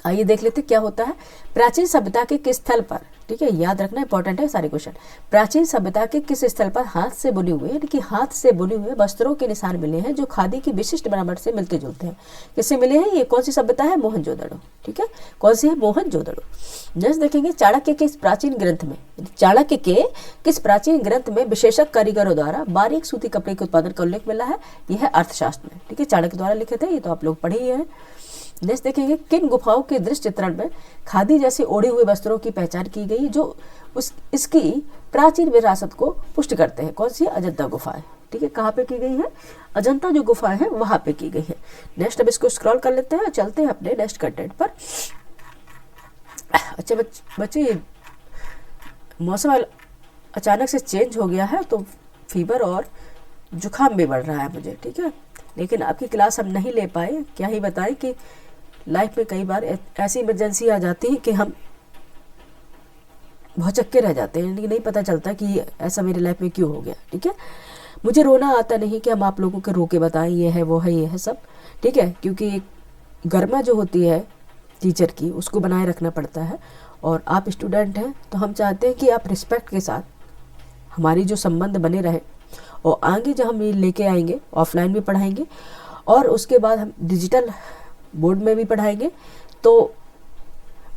आइए देख लेते क्या होता है। प्राचीन सभ्यता के किस स्थल पर, ठीक है, याद रखना इंपॉर्टेंट है सारे क्वेश्चन, प्राचीन सभ्यता के किस स्थल पर हाथ से बुने हुए, यानी कि हाथ से बुने हुए वस्त्रों के निशान मिले हैं जो खादी की विशिष्ट बनावट से मिलते जुलते हैं? किससे मिले हैं? ये कौन सी सभ्यता है? मोहनजोदड़ो। ठीक है, कौन सी है? मोहनजोदड़ो। नेक्स्ट देखेंगे, चाणक्य के इस प्राचीन ग्रंथ में, चाणक्य के किस प्राचीन ग्रंथ में विशेषज्ञ कारीगरों द्वारा बारीक सूती कपड़े के उत्पादन का उल्लेख मिला है? यह है अर्थशास्त्र में। ठीक है, चाणक्य द्वारा लिखे थे, ये तो आप लोग पढ़े ही हैं। नेक्स्ट देखेंगे, किन गुफाओं के दृश्य चित्रण में खादी जैसे ओढ़े हुए वस्त्रों की पहचान की गई जो इसकी प्राचीन विरासत को पुष्ट करते हैं? कौन सी है? अजंता गुफाएं। ठीक है, कहाँ पे की गई है? अजंता जो गुफाएं हैं वहां पे की गई है। नेक्स्ट अब इसको स्क्रॉल कर लेते हैं और चलते हैं अपने नेक्स्ट कंटेंट पर। अच्छा बच्चे, मौसम अचानक से चेंज हो गया है तो फीवर और जुकाम भी बढ़ रहा है मुझे। ठीक है, लेकिन आपकी क्लास हम नहीं ले पाए, क्या ही बताएं कि लाइफ में कई बार ऐसी इमरजेंसी आ जाती है कि हम भौचक्के रह जाते हैं, नहीं पता चलता कि ऐसा मेरी लाइफ में क्यों हो गया। ठीक है, मुझे रोना आता नहीं कि हम आप लोगों को रो के बताएं ये है वो है ये है सब। ठीक है, क्योंकि गर्मा जो होती है टीचर की उसको बनाए रखना पड़ता है, और आप स्टूडेंट हैं तो हम चाहते हैं कि आप रिस्पेक्ट के साथ हमारी जो संबंध बने रहे, और आगे जब हम ये लेके आएंगे ऑफलाइन भी पढ़ाएंगे और उसके बाद हम डिजिटल बोर्ड में भी पढ़ाएंगे, तो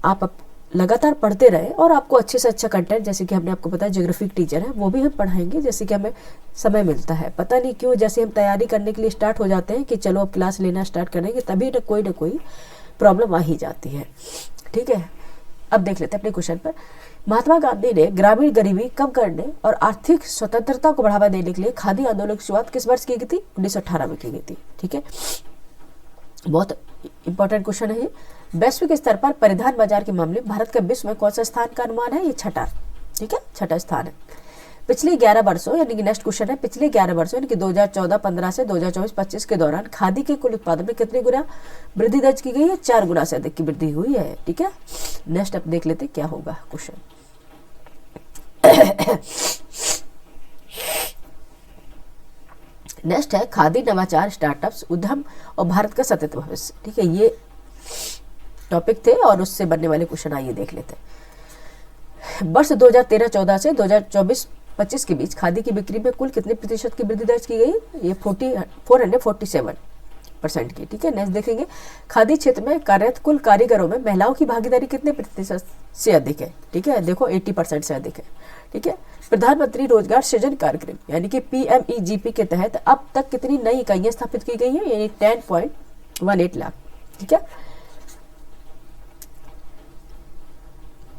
आप लगातार पढ़ते रहे और आपको अच्छे से अच्छा कंटेंट, जैसे कि हमने आपको बताया ज्योग्राफी टीचर है वो भी हम पढ़ाएंगे, जैसे कि हमें समय मिलता है। पता नहीं क्यों जैसे हम तैयारी करने के लिए स्टार्ट हो जाते हैं कि चलो अब क्लास लेना स्टार्ट करेंगे, तभी ना कोई प्रॉब्लम आ ही जाती है। ठीक है, अब देख लेते हैं अपने क्वेश्चन पर। महात्मा गांधी ने ग्रामीण गरीबी कम करने और आर्थिक स्वतंत्रता को बढ़ावा देने के लिए खादी आंदोलन की शुरुआत किस वर्ष की गई थी? 1918 में की गई थी। ठीक है, बहुत इंपॉर्टेंट क्वेश्चन है ये। वैश्विक स्तर पर परिधान बाजार के मामले में भारत का विश्व में कौन सा स्थान का अनुमान है? ये छठा। ठीक है, छठा स्थान है। पिछले 11 वर्षों, यानी कि नेक्स्ट क्वेश्चन है, पिछले 11 वर्षों यानी कि 2014-15 से 2024-25 के दौरान खादी के कुल उत्पादन में कितने गुना वृद्धि दर्ज की गई है? 4 गुना से अधिक की वृद्धि हुई है। ठीक है, नेक्स्ट अब देख लेते क्या होगा क्वेश्चन। नेक्स्ट है खादी नवाचार, स्टार्टअप्स, उद्यम और भारत का सतत भविष्य। ठीक है, ये टॉपिक थे और उससे बनने वाले क्वेश्चन आइए देख लेते हैं। वर्ष 2013-14 से 2024-25 के बीच खादी की बिक्री में कुल कितने प्रतिशत की वृद्धि दर्ज की गई? ये 447% की। ठीक है, नेक्स्ट देखेंगे, खादी क्षेत्र में कार्यरत कुल कारीगरों में महिलाओं की भागीदारी कितने प्रतिशत से अधिक है? ठीक है, देखो 80% से अधिक है। ठीक है, प्रधानमंत्री रोजगार सृजन कार्यक्रम यानी कि PMEGP के तहत अब तक कितनी नई इकाइयां स्थापित की गई हैं? यानी 10.18 लाख। ठीक है,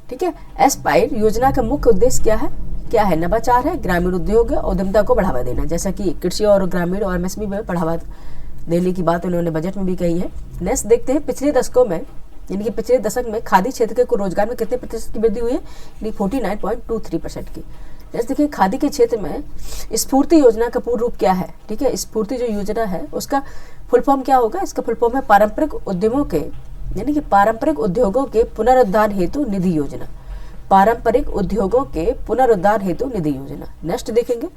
ठीक है, एस्पायर योजना का मुख्य उद्देश्य क्या है? क्या है? नवाचार है, ग्रामीण उद्योग और उद्यमिता को बढ़ावा देना, जैसा कि कृषि और ग्रामीण और MSME में बढ़ावा देने की बात उन्होंने बजट में भी कही है। नेक्स्ट देखते हैं, पिछले दशकों में यानी कि पिछले दशक में खादी क्षेत्र के कुल रोजगार में कितने प्रतिशत की वृद्धि हुई है? 49.23% की। नेक्स्ट देखिए, खादी के क्षेत्र में स्फूर्ति योजना का पूर्ण रूप क्या है? ठीक है, स्फूर्ति जो योजना है उसका फुल फॉर्म क्या होगा? इसका फुल फॉर्म है पारंपरिक उद्यमों के यानी कि पारंपरिक उद्योगों के पुनरुद्धार हेतु निधि योजना। पारंपरिक उद्योगों के पुनरुद्धार हेतु निधि योजना। नेक्स्ट देखेंगे,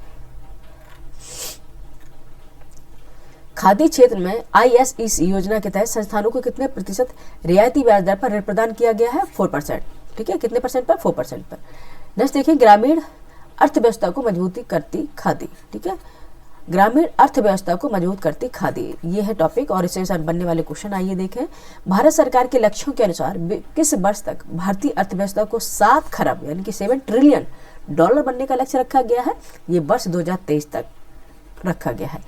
खादी क्षेत्र में ISEC योजना के तहत संस्थानों को कितने प्रतिशत रियायती ब्याज दर पर ऋण प्रदान किया गया है? 4%। ठीक है, कितने परसेंट पर? 4% पर। नेक्स्ट देखिए, ग्रामीण अर्थव्यवस्था को मजबूती करती खादी। ठीक है, ग्रामीण अर्थव्यवस्था को मजबूत करती खादी, ये है टॉपिक और इससे बनने वाले क्वेश्चन आइए देखें। भारत सरकार के लक्ष्यों के अनुसार किस वर्ष तक भारतीय अर्थव्यवस्था को 7 खरब यानी कि 7 ट्रिलियन डॉलर बनने का लक्ष्य रखा गया है? ये वर्ष 2023 तक रखा गया है।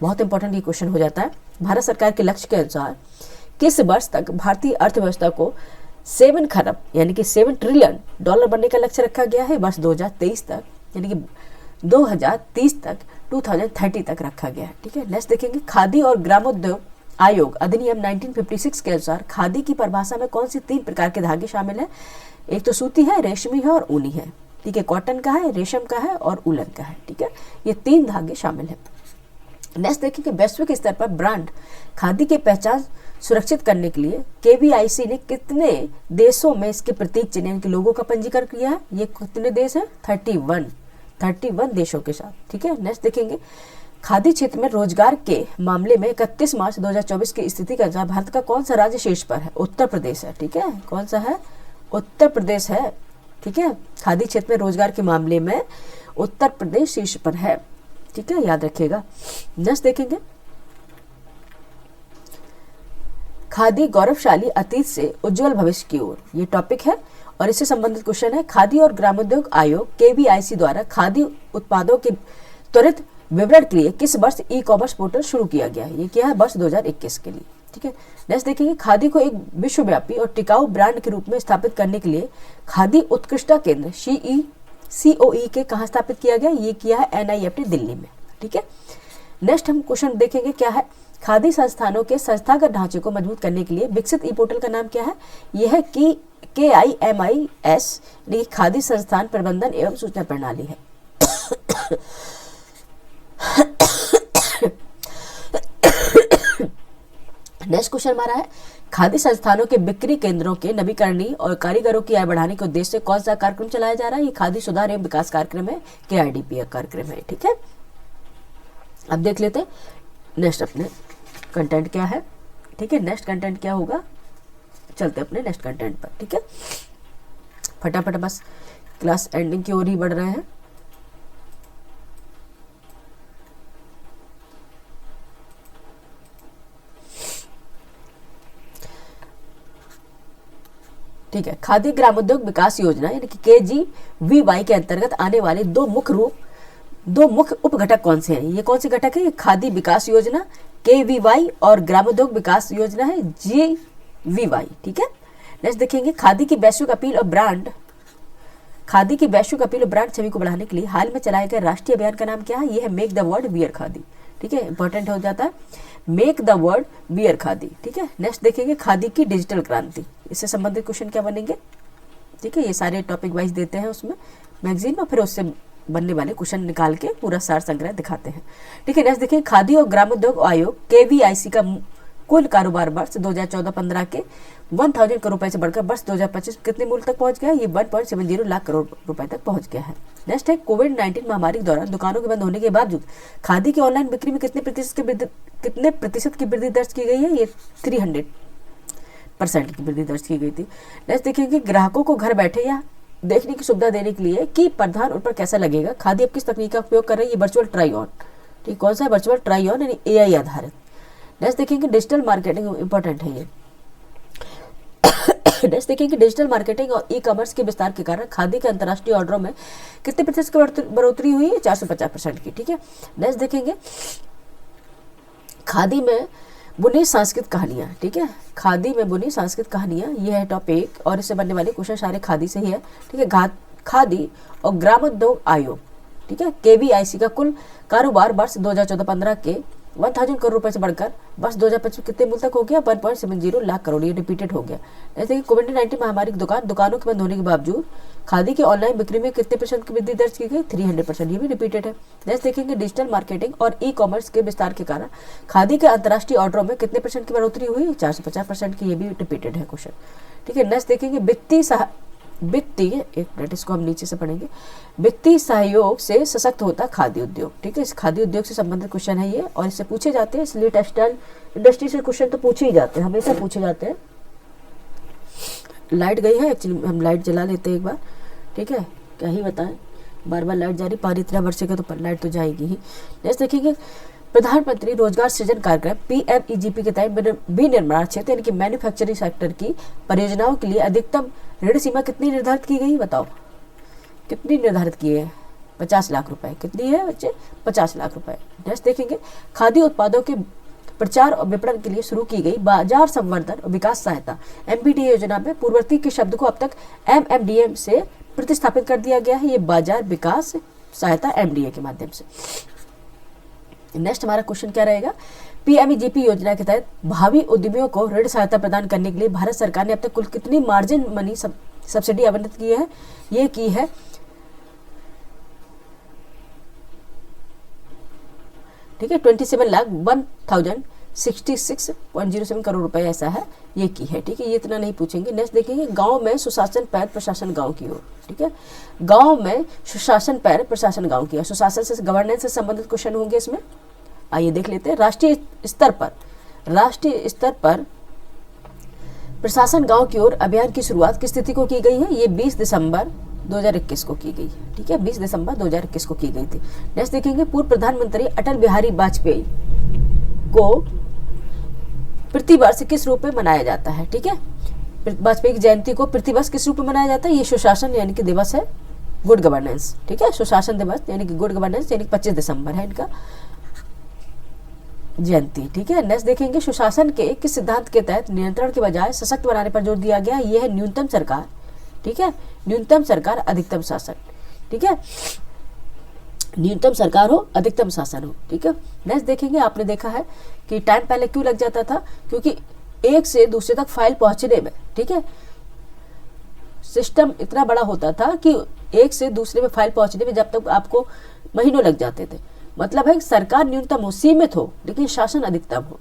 बहुत इंपॉर्टेंट ये क्वेश्चन हो जाता है। भारत सरकार के लक्ष्य के अनुसार किस वर्ष तक भारतीय अर्थव्यवस्था को 7 खरब यानी कि 7 ट्रिलियन डॉलर बनने का लक्ष्य रखा गया है? वर्ष 2023 तक यानी कि 2030 तक 2030 तक रखा गया है। ठीक है, नेक्स्ट देखेंगे, खादी और ग्रामोद्योग आयोग अधिनियम 1956 के अनुसार खादी की परिभाषा में कौन सी 3 प्रकार के धागे शामिल है? एक तो सूती है, रेशमी है और ऊनी है। ठीक है, कॉटन का है, रेशम का है और उलन का है। ठीक है, ये 3 धागे शामिल हैं। नेक्स्ट देखिए, वैश्विक स्तर पर ब्रांड खादी की पहचान सुरक्षित करने के लिए केवीआईसी ने कितने देशों में इसके प्रतीक चिन्ह यानी कि लोगों का पंजीकरण किया है? ये कितने देश हैं? 31 देशों के साथ। ठीक है, नेक्स्ट देखेंगे, खादी क्षेत्र में रोजगार के मामले में 31 मार्च 2024 की स्थिति के अनुसार भारत का कौन सा राज्य शीर्ष पर है? उत्तर प्रदेश है। ठीक है, कौन सा है? उत्तर प्रदेश है। ठीक है, खादी क्षेत्र में रोजगार के मामले में उत्तर प्रदेश शीर्ष पर है। ठीक है, याद रखिएगा। नेक्स्ट देखेंगे, खादी गौरवशाली अतीत से उज्जवल भविष्य की ओर, ये टॉपिक है और इससे संबंधित क्वेश्चन है। खादी और ग्रामोद्योग आयोग केवीआईसी द्वारा खादी उत्पादों के त्वरित विवरण के लिए किस वर्ष ई कॉमर्स पोर्टल शुरू किया गया है? ये क्या है? वर्ष 2021 के लिए। ठीक है, नेक्स्ट देखेंगे, खादी को एक विश्वव्यापी और टिकाऊ ब्रांड के रूप में स्थापित करने के लिए खादी उत्कृष्टता केंद्र COE के कहाँ स्थापित किया गया? ये किया है NIFT दिल्ली में। ठीक है, नेक्स्ट हम क्वेश्चन देखेंगे, क्या है? खादी संस्थानों के संस्थागत ढांचे को मजबूत करने के लिए विकसित ई पोर्टल का नाम क्या है? यह है कि KIMIS खादी संस्थान प्रबंधन एवं सूचना प्रणाली है। नेक्स्ट क्वेश्चन हमारा है, खादी संस्थानों के बिक्री केंद्रों के नवीकरणीय और कारीगरों की आय बढ़ाने के उद्देश्य से कौन सा कार्यक्रम चलाया जा रहा है? ये खादी सुधार एवं विकास कार्यक्रम है, KIDP कार्यक्रम है। ठीक है, अब देख लेते हैं नेक्स्ट अपने कंटेंट क्या है। ठीक है, नेक्स्ट कंटेंट क्या होगा, चलते अपने नेक्स्ट कंटेंट पर। ठीक है, फटाफट बस क्लास एंडिंग की ओर ही बढ़ रहे हैं। ठीक है, खादी ग्रामोद्योग विकास योजना यानी कि KGVY के अंतर्गत आने वाले दो मुख्य उपघटक कौन से हैं? ये कौन से घटक है? ये खादी विकास योजना KVY और ग्रामोद्योग विकास योजना है GVY। ठीक है, नेक्स्ट देखेंगे, खादी की वैश्विक अपील और ब्रांड छवि को बढ़ाने के लिए हाल में चलाए गए राष्ट्रीय अभियान का नाम क्या है? ये है make the world wear khadi. ठीक है, इंपॉर्टेंट हो जाता है, make the world wear khadi. ठीक है, नेक्स्ट देखेंगे, खादी की डिजिटल क्रांति, इससे संबंधित क्वेश्चन क्या बनेंगे? ठीक है, ये सारे टॉपिक वाइज देते हैं उसमें मैगजीन में, फिर उससे बनने वाले क्वेश्चन निकाल के पूरा सार संग्रह दिखाते हैं। ठीक है, नेक्स्ट देखिए, खादी और ग्रामोद्योग आयोग KVIC का कुल कारोबार वर्ष 2014-15 के 1000 करोड़ रुपए से बढ़कर वर्ष 2025 कितने मूल्य तक पहुंच गया? ये 1.70 लाख करोड़ रुपए तक पहुंच गया है। नेक्स्ट है, कोविड-19 महामारी के दौरान दुकानों के बंद होने के बावजूद खादी की ऑनलाइन बिक्री में कितने प्रतिशत की वृद्धि दर्ज की गई है? ये 300% की वृद्धि दर्ज की गई थी। नेक्स्ट देखिए, ग्राहकों को घर बैठे या देखने की सुविधा देने के लिए कि परिधान उन पर कैसा लगेगा, खादी अब किस तकनीक का उपयोग कर रही है? ये वर्चुअल ट्राई ऑन। ठीक, कौन सा है? वर्चुअल ट्राई ऑन यानी AI आधारित। नेक्स्ट देखेंगे, डिजिटल मार्केटिंग इंपॉर्टेंट है ये। नेक्स्ट देखेंगे, डिजिटल मार्केटिंग और ई कॉमर्स के विस्तार के कारण खादी के अंतर्राष्ट्रीय ऑर्डरों में कितने प्रतिशत की बढ़ोतरी हुई है? 450% की। ठीक है, नेक्स्ट देखेंगे, खादी में बुनी सांस्कृतिक कहानियाँ। ठीक है, खादी में बुनी सांस्कृतिक कहानियाँ, ये है टॉपिक और इससे बनने वाले क्वेश्चन सारे खादी से ही है। ठीक है, खादी और ग्रामोद्योग आयोग, ठीक है, KVIC का कुल कारोबार वर्ष 2014-15 के 1000 करोड़ रुपए से बढ़कर वर्ष 2025 कितने मूल्य तक हो गया? 1.70 लाख करोड़। ये रिपीटेड हो गया। जैसे कि कोविड-19 महामारी के दुकानों के बंद होने के बावजूद खादी की ऑनलाइन बिक्री में कितने प्रतिशत की वृद्धि दर्ज की गई? 300%। ये भी रिपीटेड है। नेक्स्ट देखेंगे, डिजिटल मार्केटिंग और ई कॉमर्स के विस्तार के कारण खादी के अंतर्राष्ट्रीय ऑर्डरों में कितने % की बढ़ोतरी हुई? 450% की। ये भी रिपीटेड है क्वेश्चन। ठीक है, नेक्स्ट देखेंगे, वित्तीय एक मिनट, इसको हम नीचे से पढ़ेंगे। वित्तीय सहयोग से सशक्त होता खादी उद्योग। ठीक है, इस खादी उद्योग से संबंधित क्वेश्चन है ये और इससे पूछे जाते हैं, इसलिए टेक्सटाइल इंडस्ट्री से क्वेश्चन तो पूछे ही जाते हैं, हमेशा पूछे जाते हैं। लाइट गई है, एक्चुअली हम लाइट जला लेते हैं एक बार। ठीक है, क्या ही बताएं, बार बार लाइट जा रही, पानी इतना बरसेगा तो लाइट तो जाएगी ही। नेक्स्ट देखेंगे, प्रधानमंत्री रोजगार सृजन कार्यक्रम PMEGP के तहत विनिर्माण क्षेत्र यानी कि मैन्युफैक्चरिंग सेक्टर की परियोजनाओं के लिए अधिकतम ऋण सीमा कितनी निर्धारित की गई? बताओ कितनी निर्धारित की है? 50 लाख रुपए। कितनी है बच्चे? 50 लाख रुपए। नेक्स्ट देखेंगे, खादी उत्पादों के प्रचार और विपणन के लिए शुरू की गई बाजार संवर्धन और विकास सहायता MBDA योजना में पूर्ववर्ती के शब्द को अब तक MMDM से प्रतिस्थापित कर दिया गया है। ये बाजार विकास सहायता MDA के माध्यम से। नेक्स्ट हमारा क्वेश्चन क्या रहेगा, पीएमईजीपी योजना के तहत भावी उद्यमियों को ऋण सहायता प्रदान करने के लिए भारत सरकार ने अब तक कुल कितनी मार्जिन मनी सब्सिडी आवंटित की है? ये की है ठीक है 27,1,66.07 करोड़ रुपए ऐसा है ये की है। ठीक है, ये इतना नहीं पूछेंगे। नेक्स्ट देखेंगे, गांव में सुशासन पैर प्रशासन गांव की ओर। ठीक है, गांव में सुशासन पैर प्रशासन गांव की ओर, सुशासन से गवर्नेंस से संबंधित क्वेश्चन होंगे इसमें। आइए देख लेते हैं। राष्ट्रीय स्तर पर प्रशासन गांव की ओर अभियान की शुरुआत किस तिथि को की गई है? ये 20 दिसंबर 2021 को की गई है। ठीक है, 20 दिसंबर 2021 को की गई थी। नेक्स्ट देखेंगे, पूर्व प्रधानमंत्री अटल बिहारी वाजपेयी को प्रतिवर्ष किस रूप में मनाया जाता है? ठीक है, वाजपेयी की जयंती को प्रतिवर्ष किस रूप में मनाया जाता है? ये सुशासन यानी कि दिवस है, गुड गवर्नेंस। ठीक है, सुशासन दिवस यानी कि गुड गवर्नेंस यानी 25 दिसंबर है इनका जयंती। ठीक है, नेक्स्ट देखेंगे, सुशासन के किस सिद्धांत के तहत नियंत्रण के बजाय सशक्त बनाने पर जोर दिया गया? यह है न्यूनतम सरकार। ठीक है, न्यूनतम सरकार अधिकतम शासन। ठीक है, न्यूनतम सरकार हो अधिकतम शासन हो। ठीक है, नेक्स्ट देखेंगे, आपने देखा है कि टाइम पहले क्यों लग जाता था? क्योंकि एक से दूसरे तक फाइल पहुंचने में, ठीक है, सिस्टम इतना बड़ा होता था कि एक से दूसरे में फाइल पहुंचने में जब तक आपको महीनों लग जाते थे। मतलब है सरकार न्यूनतम हो, सीमित हो, लेकिन शासन अधिकतम हो।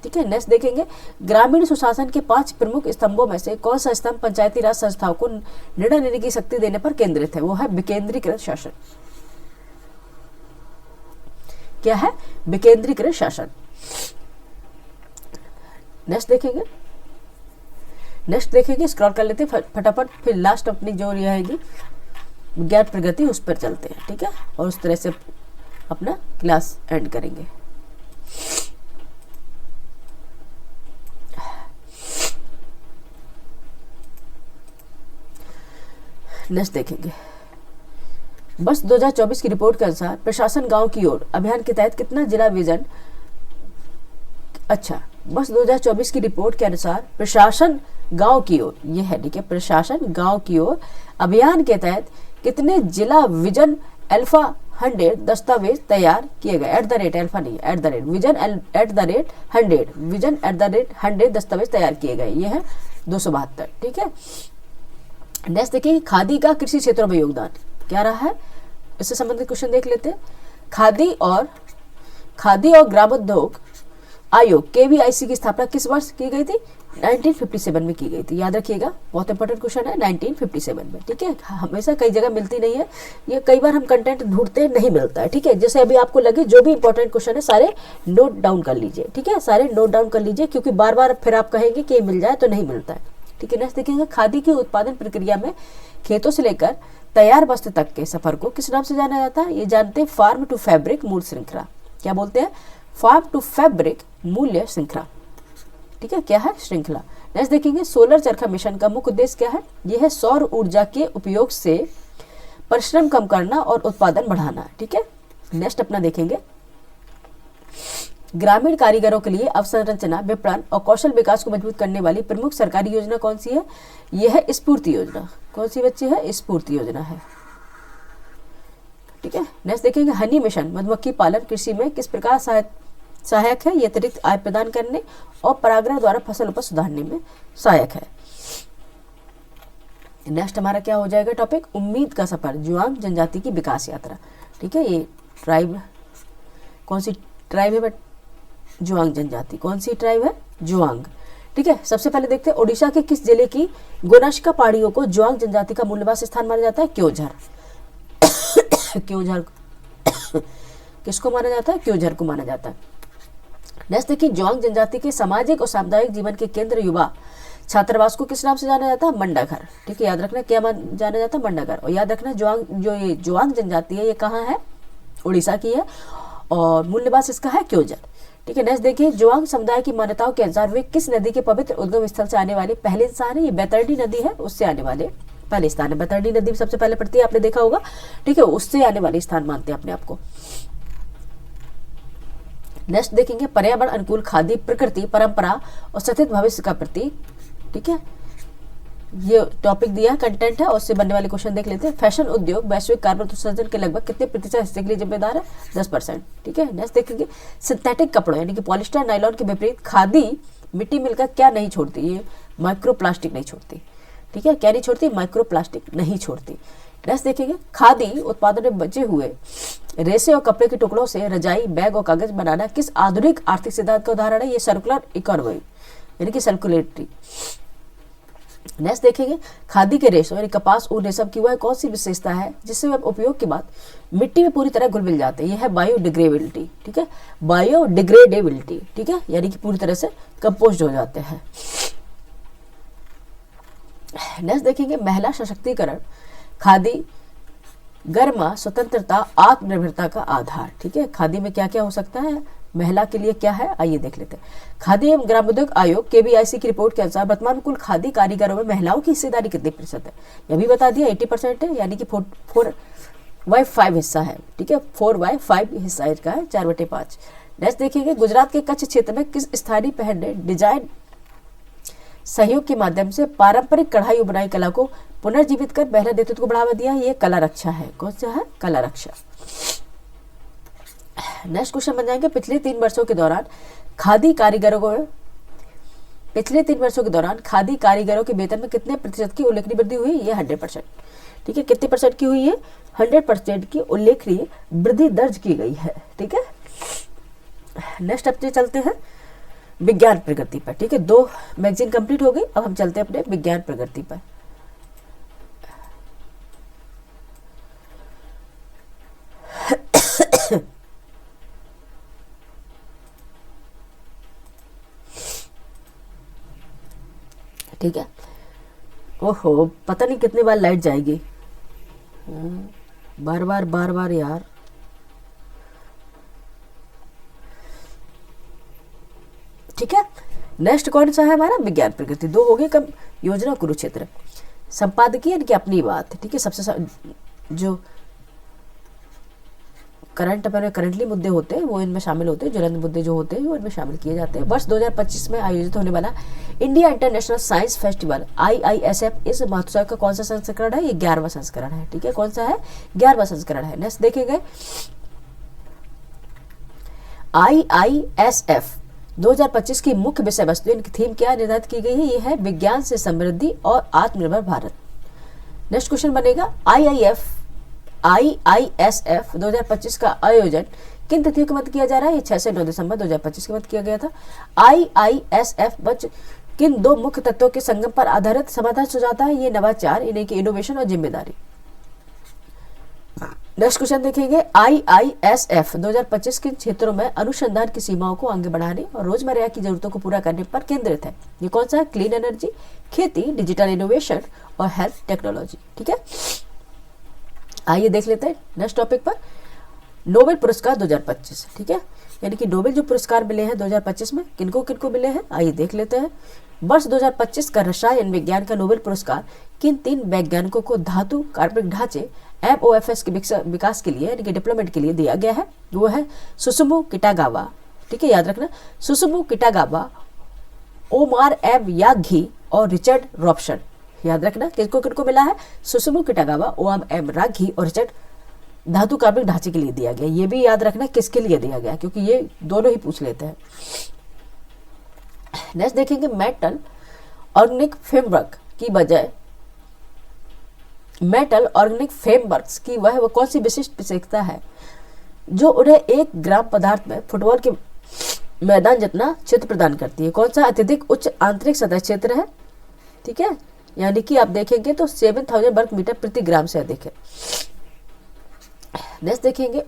ठीक है, नेक्स्ट देखेंगे, ग्रामीण सुशासन के 5 प्रमुख स्तंभों में से कौन सा स्तंभ पंचायती राज संस्थाओं को निर्णय लेने की शक्ति देने पर केंद्रित है? वो है विकेंद्रीकृत शासन। क्या है? विकेंद्रीकृत शासन। नेक्स्ट देखेंगे, स्क्रॉल कर लेते हैं फटाफट, फिर लास्ट अपनी जो रहेगी विज्ञान प्रगति उस पर चलते हैं। ठीक है, और उस तरह से अपना क्लास एंड करेंगे। नेक्स्ट देखेंगे, वर्ष 2024 की रिपोर्ट के अनुसार प्रशासन गांव की ओर अभियान के तहत कितना जिला विजन, अच्छा, वर्ष 2024 की रिपोर्ट के अनुसार प्रशासन गांव की ओर, यह है ठीक है, प्रशासन गांव की ओर अभियान के तहत कितने जिला विजन अल्फा 100 दस्तावेज तैयार किए गए? @अल्फा नहीं, विजन @100 दस्तावेज तैयार किए गए। यह है 272। ठीक है, नेक्स्ट देखिए, खादी का कृषि क्षेत्रों में योगदान क्या रहा है? इससे संबंधित क्वेश्चन देख लेते हैं। खादी और ग्रामोद्योग आयोग KVIC की स्थापना किस वर्ष की गई थी? 1957 में की गई थी। याद रखिएगा, बहुत इंपॉर्टेंट क्वेश्चन है, 1957 में। ठीक है, हमेशा कई जगह मिलती नहीं है ये, कई बार हम कंटेंट ढूंढते नहीं मिलता है। ठीक है, जैसे अभी आपको लगे जो भी इंपॉर्टेंट क्वेश्चन है सारे नोट डाउन कर लीजिए। ठीक है, सारे नोट डाउन कर लीजिए, क्योंकि बार बार फिर आप कहेंगे कि मिल जाए तो नहीं मिलता है। ठीक है, नेक्स्ट देखेंगे, खादी की उत्पादन प्रक्रिया में खेतों से लेकर तैयार वस्त्र तक के सफर को किस नाम से जाना जाता है? ये जानते हैं, फार्म टू फैब्रिक मूल श्रृंखला। क्या बोलते हैं? फार्म टू फैब्रिक मूल्य श्रृंखला। ठीक है, क्या है? श्रृंखला। नेक्स्ट देखेंगे, सोलर चरखा मिशन का मुख्य उद्देश्य क्या है? यह है सौर ऊर्जा के उपयोग से परिश्रम कम करना और उत्पादन बढ़ाना। ठीक है, नेक्स्ट अपना देखेंगे, ग्रामीण कारीगरों के लिए अवसंरचना, विपणन और कौशल विकास को मजबूत करने वाली प्रमुख सरकारी योजना कौन सी है? यह है स्फूर्ति योजना। कौन सी बच्ची है? स्फूर्ति योजना है। ठीक है, नेक्स्ट देखेंगे, हनी मिशन मधुमक्खी पालन कृषि में किस प्रकार सहायक है? ये अतिरिक्त आय प्रदान करने और परागण द्वारा फसल उपज सुधारने में सहायक है। नेक्स्ट हमारा क्या हो जाएगा टॉपिक? उम्मीद का सफर, जुआंग जनजाति की विकास यात्रा। ठीक है, ये ट्राइब, कौन सी ट्राइब है? बट जुआंग जनजाति। कौन सी ट्राइब है? जुआंग। ठीक है, सबसे पहले देखते हैं, ओडिशा के किस जिले की गोनाशिका पहाड़ियों को जुआंग जनजाति का मूल निवास स्थान माना जाता है? क्योंझर। क्योंझर किसको माना जाता है? क्योंझर को माना जाता है। नेक्स्ट देखिए, जुआंग जनजाति के सामाजिक और सामुदायिक जीवन के केंद्र युवा छात्रावास को किस नाम से जाना जाता है? मंडाघर। ठीक है, याद रखना क्या जाना जाता है? मंडाघर। और याद रखना ये जुआंग जनजाति है, ये कहाँ है? उड़ीसा की है, और मूल निवास इसका है क्योंझर। ठीक है, नेक्स्ट देखिए, जुआंग समुदाय की मान्यताओं के अनुसार वे किस नदी के पवित्र उद्गम स्थल से आने वाले पहले इंसान है? ये बैतरणी नदी है, उससे आने वाले पहले स्थान है। बैतरणी नदी सबसे पहले पड़ती है, आपने देखा होगा। ठीक है, उससे आने वाले स्थान मानते हैं अपने आप को। नेक्स्ट देखेंगे, पर्यावरण अनुकूल खादी प्रकृति, परंपरा और सतत भविष्य का प्रतीक। ठीक है, ये टॉपिक दिया है, कंटेंट है, और उससे बनने वाले क्वेश्चन देख लेते हैं। फैशन उद्योग वैश्विक कार्बन उत्सर्जन के लगभग कितने प्रतिशत हिस्से के लिए जिम्मेदार है? 10%। ठीक है। नेक्स्ट देखेंगे, सिंथेटिक कपड़ों यानी कि पॉलिस्टर नायलॉन के विपरीत खादी मिट्टी मिलकर क्या नहीं छोड़ती? ये माइक्रो प्लास्टिक नहीं छोड़ती। ठीक है, क्या नहीं छोड़ती? माइक्रो प्लास्टिक नहीं छोड़ती। नेक्स्ट देखेंगे, खादी उत्पादन में बचे हुए रेशे और कपड़े के टुकड़ों से रजाई, बैग और कागज बनाना किस आधुनिक आर्थिक सिद्धांत का उदाहरण है? ये सर्कुलर इकोनॉमी यानी कि सर्कुलेटरी। नेक्स्ट देखेंगे, खादी के रेशों यानी कपास, ऊन, रेशम की वह कौन सी विशेषता है जिससे वह उपयोग के बाद मिट्टी में पूरी तरह घुल मिल जाते हैं? यह है बायोडिग्रेडेबिलिटी। ठीक है, बायोडिग्रेडेबिलिटी। ठीक है, यानी कि पूरी तरह से कंपोस्ट हो जाते हैं। नेक्स्ट देखेंगे, महिला सशक्तिकरण, खादी गर्मा, स्वतंत्रता, आत्मनिर्भरता का आधार। ठीक है, खादी में क्या क्या हो सकता है, महिला के लिए क्या है, आइए देख लेते हैं। खादी एवं ग्रामोद्योग आयोग KVIC की रिपोर्ट के अनुसार वर्तमान कुल खादी कारीगरों में महिलाओं की हिस्सेदारी कितने प्रतिशत है? यह भी बता दिया 80% है, यानी कि 4/5 हिस्सा है। ठीक है, 4/5 हिस्सा इसका है, 4/5। नेक्स्ट देखेंगे, गुजरात के कच्छ क्षेत्र में किस स्थानीय पहल ने डिजाइन सहयोग के माध्यम से पारंपरिक कढ़ाई और बुनाई कला को पुनर्जीवित कर महिला नेतृत्व को बढ़ावा दिया? ये कला रक्षा है। कौन सा है? कला रक्षा। नेक्स्ट क्वेश्चन बन जाएंगे, पिछले 3 वर्षों के दौरान खादी कारीगरों के वेतन में कितने प्रतिशत की उल्लेखनीय वृद्धि हुई? ये 100%। ठीक है, कितने परसेंट की हुई है? 100% की उल्लेखनीय वृद्धि दर्ज की गई है। ठीक है, नेक्स्ट अपने चलते हैं विज्ञान प्रगति पर। ठीक है, 2 मैगजीन कंप्लीट हो गई, अब हम चलते हैं अपने विज्ञान प्रगति पर। ठीक है, ओहो पता नहीं कितनी बार लाइट जाएगी, बार बार यार। ठीक है, नेक्स्ट कौन सा है हमारा? विज्ञान प्रगति। 2 हो गए, कम योजना कुरुक्षेत्र, संपादकीय यानी कि अपनी बात। ठीक है, सबसे जो करंटली मुद्दे होते हैं वो इनमें शामिल होते हैं, ज्वलंत मुद्दे जो होते हैं वो इनमें शामिल किए जाते हैं। वर्ष 2025 में आयोजित होने वाला India international science festival IISF इस महोत्सव का कौन सा संस्करण है? ये 11वां संस्करण है। ठीक है, कौन सा है? 11वां संस्करण है। नेक्स्ट देखेंगे, IISF 2025 की मुख्य विषय वस्तु इनकी थीम क्या निर्धारित की गई है? ये है विज्ञान से समृद्धि और आत्मनिर्भर भारत। नेक्स्ट क्वेश्चन बनेगा, IISF 2025 का आयोजन किन तिथियों के मध्य किया जा रहा है? ये 6 से 9 दिसंबर 2025 के मध्य किया गया था। IISF मंच किन 2 मुख्य तत्वों के संगम पर आधारित समाधान सुझाता है? ये नवाचार यानी कि इनोवेशन और जिम्मेदारी। नेक्स्ट क्वेश्चन देखेंगे, IISF 2025 किन क्षेत्रों में अनुसंधान की सीमाओं को आगे बढ़ाने और रोजमर्रा की जरूरतों को पूरा करने पर केंद्रित है? ये कौन सा है? क्लीन एनर्जी, खेती, डिजिटल इनोवेशन और हेल्थ टेक्नोलॉजी। ठीक है, आइए देख लेते हैं नेक्स्ट टॉपिक पर, नोबेल पुरस्कार 2025। ठीक है, यानी कि नोबेल जो पुरस्कार मिले हैं 2025 में किनको किनको मिले हैं, आइए देख लेते हैं। वर्ष 2025 का रसायन विज्ञान का नोबेल पुरस्कार किन 3 वैज्ञानिकों को धातु कार्बनिक ढांचे MOFS के विकास के लिए यानी कि डेवलपमेंट के लिए दिया गया है? वो है सुसुमु किटागावा। ठीक है, याद रखना, सुसुमु किटागावा, ओमार M यागी और रिचर्ड रॉबसन। याद रखना किनको किनको मिला है? सुसुमु किटागावा, ओमार M यागी और रिचर्ड धातु कार्बनिक ढांचे के लिए दिया गया। ये भी याद रखना किसके लिए दिया गया, क्योंकि ये दोनों ही पूछ लेते हैं। नेक्स्ट देखेंगे, मेटल ऑर्गेनिक फ्रेमवर्क की बजाय मेटल ऑर्गेनिक फ्रेमवर्क्स की वह कौन सी विशिष्ट विशेषता है जो उन्हें 1 ग्राम पदार्थ में फुटबॉल के मैदान जितना क्षेत्र प्रदान करती है? कौन सा अत्यधिक उच्च आंतरिक सतह क्षेत्र है? ठीक है, यानी कि आप देखेंगे तो 7000 वर्ग मीटर प्रति ग्राम से अधिक है। नेक्स्ट देखेंगे,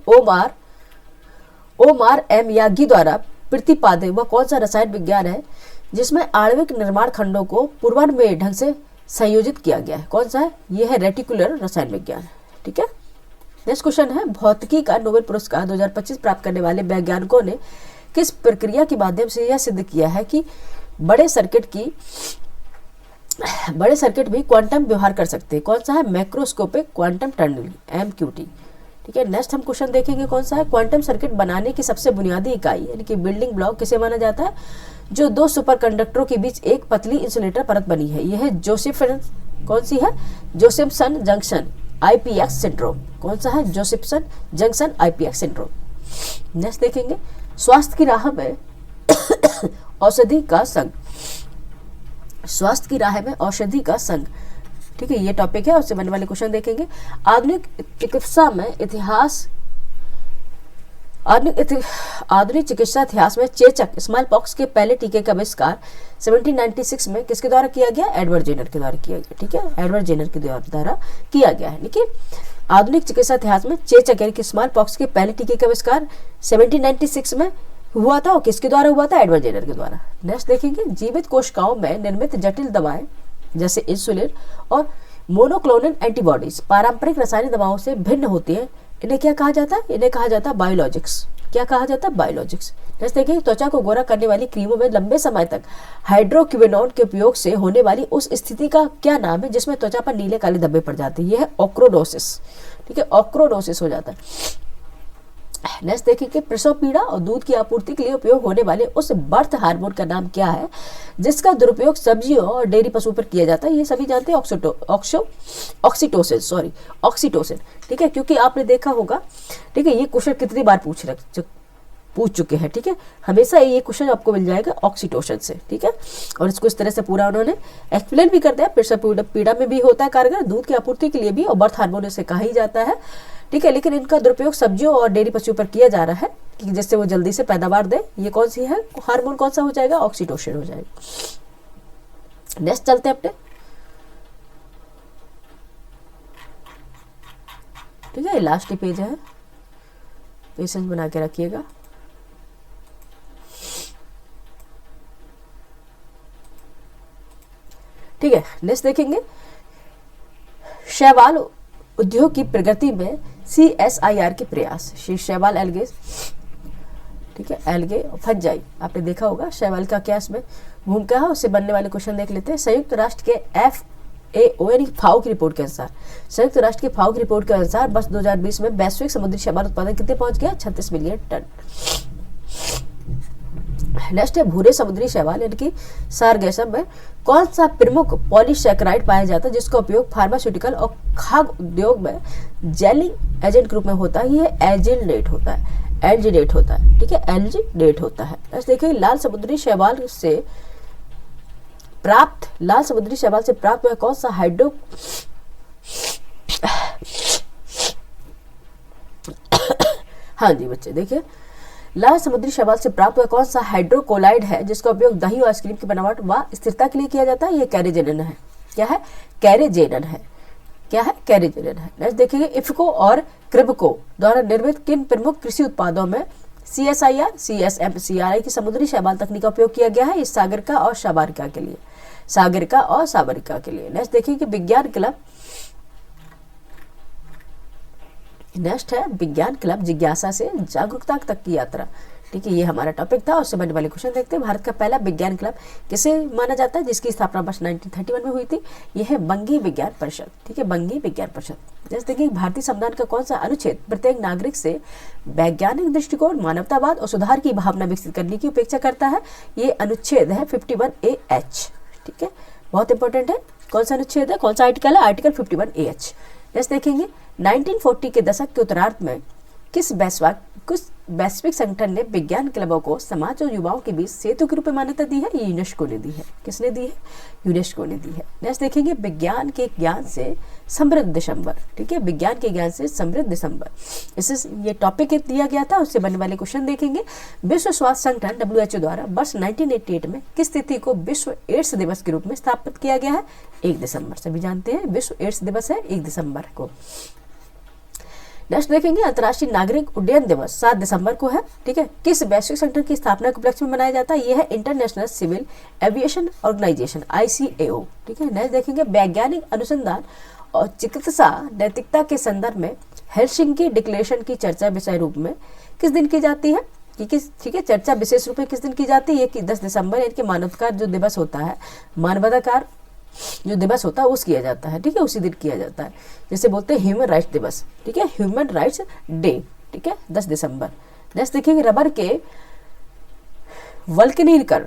ओमार M यागी द्वारा प्रतिपादित वह कौन सा रसायन विज्ञान है जिसमें आणविक निर्माण खंडों को पूर्वान्वयी ढंग से संयोजित किया गया है? कौन सा है? यह है रेटिकुलर रसायन विज्ञान। ठीक है, नेक्स्ट क्वेश्चन है, भौतिकी का नोबेल पुरस्कार 2025 प्राप्त करने वाले वैज्ञानिकों ने किस प्रक्रिया के माध्यम से यह सिद्ध किया है कि बड़े सर्किट भी क्वांटम व्यवहार कर सकते हैं? कौन सा है? Macroscopic quantum tunnelling, MQT। ठीक है, नेक्स्ट हम क्वेश्चन देखेंगे, कौन सा है? क्वांटम सर्किट बनाने की सबसे बुनियादी इकाई यानी कि बिल्डिंग ब्लॉक किसे माना जाता है? जो दो सुपरकंडक्टरों के बीच एक पतली इंसुलेटर परत बनी है, यह जोसेफसन, कौन सी है, जोसेफसन जंक्शन आईपीएक्स सिंड्रोम। कौन सा है, Josephson junction IPX syndrome. Next देखेंगे स्वास्थ्य की राह में औषधि का संघ, स्वास्थ्य की राह में औषधि का संघ, ठीक है, ये टॉपिक है, उससे बनने वाले क्वेश्चन देखेंगे। आधुनिक चिकित्सा में इतिहास, आधुनिक चिकित्सा इतिहास में चेचक स्मॉल पॉक्स के पहले टीके का आविष्कार 1796 में किसके द्वारा किया गया, एडवर्ड जेनर के द्वारा किया गया, ठीक है, एडवर्ड जेनर के द्वारा किया गया है। ठीक है, आधुनिक चिकित्सा इतिहास में चेचक यानी कि स्मॉल पॉक्स के पहले टीके का आविष्कार 1796 में हुआ था, और किसके द्वारा हुआ था, एडवर्ड जेनर के द्वारा। नेक्स्ट देखेंगे जीवित कोशिकाओं में निर्मित जटिल दवाएं जैसे इंसुलिन और मोनोक्लोनल एंटीबॉडीज पारंपरिक रासायनिक दवाओं से भिन्न होती है, इन्हें क्या कहा जाता है, इन्हें कहा जाता है बायोलॉजिक्स। क्या कहा जाता है, बायोलॉजिक्स। नेक्स्ट देखिए त्वचा को गोरा करने वाली क्रीमों में लंबे समय तक हाइड्रोक्विनोन के उपयोग से होने वाली उस स्थिति का क्या नाम है जिसमें त्वचा पर नीले काले धब्बे पड़ जाते हैं, यह है ऑक्रोडोसिस। ठीक है, ऑक्रोडोसिस हो जाता है। नेक्स्ट देखिए कि प्रसव पीड़ा और दूध की आपूर्ति के लिए उपयोग होने वाले उस बर्थ हार्मोन का नाम क्या है जिसका दुरुपयोग सब्जियों और डेयरी पशु पर किया जाता है, ये सभी जानते हैं, ऑक्सीटोसिन, सॉरी ऑक्सीटोसिन। ठीक है, क्योंकि आपने देखा होगा, ठीक है, ये क्वेश्चन कितनी बार पूछ चुके हैं। ठीक है, हमेशा ये क्वेश्चन आपको मिल जाएगा ऑक्सीटोसिन से। ठीक है, और इसको इस तरह से पूरा उन्होंने एक्सप्लेन भी कर दिया, प्रसव पीड़ा में भी होता है कारगर, दूध की आपूर्ति के लिए भी, और बर्थ हार्मोन से कहा ही जाता है। ठीक है, लेकिन इनका दुरुपयोग सब्जियों और डेयरी पशु पर किया जा रहा है कि जिससे वो जल्दी से पैदावार दे। ये कौन सी है, हार्मोन कौन सा हो जाएगा, ऑक्सीटोसिन हो जाएगा। नेक्स्ट चलते हैं अपने, ठीक है, लास्ट ही पेज है, पेशेंस बना के रखिएगा। ठीक है, नेक्स्ट देखेंगे शैवाल उद्योग की प्रगति में CSIR के प्रयास, शैवाल एल्गे, ठीक है, एल्गे फंजाई, आपने देखा होगा शैवाल का क्या इसमें भूमिका है, उससे बनने वाले क्वेश्चन देख लेते हैं। संयुक्त राष्ट्र के FAO यानी फाओ की रिपोर्ट के अनुसार, संयुक्त राष्ट्र के फाओ की रिपोर्ट के अनुसार वर्ष 2020 में वैश्विक समुद्री शैवाल उत्पादन कितने पहुंच गया, 36 मिलियन टन। नेक्स्ट है भूरे समुद्री शैवाल यानी कि सारगैसम में कौन सा प्रमुख पॉलीसैकेराइड पाया जाता है जिसका उपयोग फार्मास्यूटिकल और खाद्य उद्योग में जेलिंग एजेंट के रूप में होता है, ये एल्जिनेट होता है, एल्जिनेट होता है। ठीक है, एल्जिनेट होता है। नेक्स्ट देखिए लाल समुद्री शैवाल से प्राप्त हुआ कौन सा हाइड्रो हाँ जी बच्चे देखिए, लाल समुद्री शैवाल से प्राप्त हुआ कौन सा हाइड्रोकोलाइड है जिसका उपयोग दही और आइसक्रीम की बनावट व स्थिरता के लिए किया जाता है, ये कैरेजेनन है। क्या है, कैरेजेनन है। क्या है, कैरेजेनन है। नेक्स्ट देखिए इफ्को और क्रिबको द्वारा निर्मित किन प्रमुख कृषि उत्पादों में CSIR CSMCRI की समुद्री शैवाल तकनीक का उपयोग किया गया है, इस सागरिका और साबरिका के लिए, सागरिका और साबरिका के लिए। नेक्स्ट देखिए कि विज्ञान क्लब, नेक्स्ट है विज्ञान क्लब जिज्ञासा से जागरूकता तक की यात्रा। ठीक है, ये हमारा टॉपिक था, उससे बनने वाले क्वेश्चन देखते हैं। भारत का पहला विज्ञान क्लब किसे माना जाता है जिसकी स्थापना वर्ष 1931 में हुई थी, यह है बंगी विज्ञान परिषद। ठीक है, बंगी विज्ञान परिषद। जैसे देखिए भारतीय संविधान का कौन सा अनुच्छेद प्रत्येक नागरिक से वैज्ञानिक दृष्टिकोण, मानवतावाद और सुधार की भावना विकसित करने की अपेक्षा करता है, ये अनुच्छेद है 51AH। ठीक है, बहुत इंपॉर्टेंट है। कौन सा अनुच्छेद है, कौन सा आर्टिकल है, आर्टिकल 51AH। जैसे देखेंगे 1940 के दशक के उत्तरार्ध में किस वैश्विक संगठन ने विज्ञान क्लबों को समाज और युवाओं के बीच सेतु के रूप में मान्यता दी है, ये यूनेस्को ने दी है। किसने दी है, यूनेस्को ने दी है। नेक्स्ट देखेंगे विज्ञान के ज्ञान से समृद्ध दिसंबर। ठीक है, विज्ञान के ज्ञान से समृद्ध दिसंबर, इससे ये टॉपिक दिया गया था, उससे बनने वाले क्वेश्चन देखेंगे। विश्व स्वास्थ्य संगठन WHO द्वारा वर्ष 1988 में किस तिथि को विश्व एड्स दिवस के रूप में स्थापित किया गया है, 1 दिसंबर। सभी जानते हैं विश्व एड्स दिवस है 1 दिसंबर को। नेक्स्ट देखेंगे अंतर्राष्ट्रीय नागरिक उड्डयन दिवस 7 दिसंबर को है। ठीक है, किस वैश्विक संगठन की स्थापना के उपलक्ष्य में मनाया जाता है, यह है international civil aviation organisation ICAO। ठीक है, नेक्स्ट देखेंगे वैज्ञानिक अनुसंधान और चिकित्सा नैतिकता के संदर्भ में हेलसिंकी डिक्लेरेशन की चर्चा विषय रूप में किस दिन की जाती है, ठीक है, चर्चा विशेष रूप में किस दिन की जाती है, कि 10 दिसंबर यानी कि मानवाधिकार जो दिवस होता है, मानवाधिकार जो दिवस होता है उस किया जाता है। ठीक है, उसी दिन किया जाता है, जैसे बोलते हैं ह्यूमन राइट्स दिवस। ठीक है, ह्यूमन राइट्स डे। ठीक है, 10 दिसंबर। नेक्स्ट देखेंगे रबर के वल्कनीकरण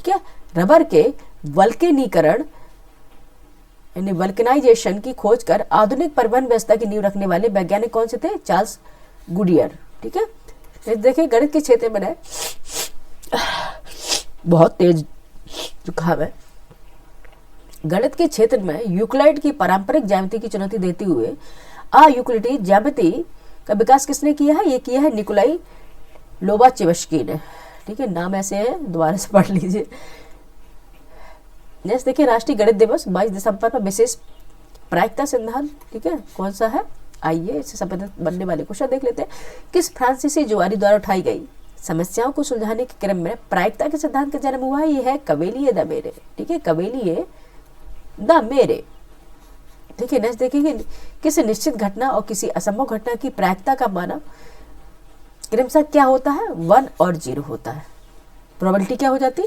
ठीक है। रबर के वल्केनीकरण यानी वल्कनाइजेशन की खोज कर आधुनिक परिवहन व्यवस्था की नींव रखने वाले वैज्ञानिक कौन से थे? Charles Goodyear. ठीक है। फिर देखिए गणित के क्षेत्र में है, बहुत तेज जुकाम है। गणित के क्षेत्र में यूक्लिड की पारंपरिक ज्यामिति की चुनौती देते हुए अयूक्लिडी ज्यामिति का विकास किसने किया है? ये किया है निकोलाई लोबाचेवस्की ने। ठीक है, नाम ऐसे है, दोबारा से पढ़ लीजिए। नेक्स्ट देखिए राष्ट्रीय गणित दिवस 22 दिसंबर पर विशेष प्रायिकता सिद्धांत। ठीक है, कौन सा है? आइए इससे संबंधित बनने वाले क्वेश्चन देख लेते हैं। किस फ्रांसीसी जुआरी द्वारा उठाई गई समस्याओं को सुलझाने के क्रम में प्रायिकता के सिद्धांत का जन्म हुआ है? ये है कवेलिए द मेरे। ठीक है, कवेलिए द मेरे। ठीक है, नेक्स्ट देखेंगे किसी निश्चित घटना और किसी असंभव घटना की प्रायिकता का माना क्रमशः क्या होता है? 1 और 0 होता है। प्रोबेबिलिटी क्या हो जाती?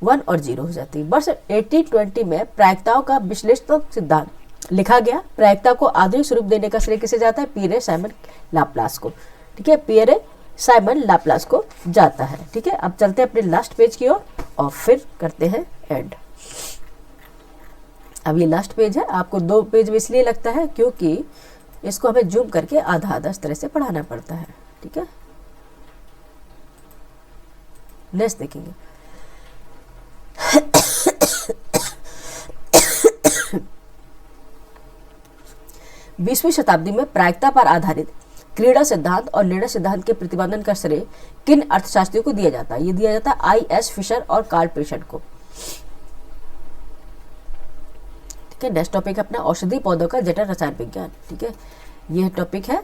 1 और 0 हो जाती है। वर्ष 1820 में प्रायिकताओं का विश्लेषणात्मक सिद्धांत लिखा गया। प्रायिकता को आधुनिक स्वरूप देने का श्रेय किसे जाता है? पियरे साइमन लाप्लास को। ठीक है, पियरे साइमन लाप्लास को जाता है। ठीक है, अब चलते हैं अपने लास्ट पेज की ओर और फिर करते हैं एंड। अब ये लास्ट पेज है, आपको 2 पेज में इसलिए लगता है क्योंकि इसको हमें जूम करके आधा आधा इस तरह से पढ़ाना पड़ता है। ठीक है, नेक्स्ट देखेंगे। बीसवीं शताब्दी में प्रायिकता पर आधारित क्रीड़ा सिद्धांत और निर्णय सिद्धांत के प्रतिपादन का श्रेय किन अर्थशास्त्रियों को दिया जाता है? ये दिया जाता है I.S. फिशर और कार्ल प्रेशर को। ठीक है, नेक्स्ट टॉपिक है अपना औषधि पौधों का जटिल रसायन विज्ञान। ठीक है, यह टॉपिक है,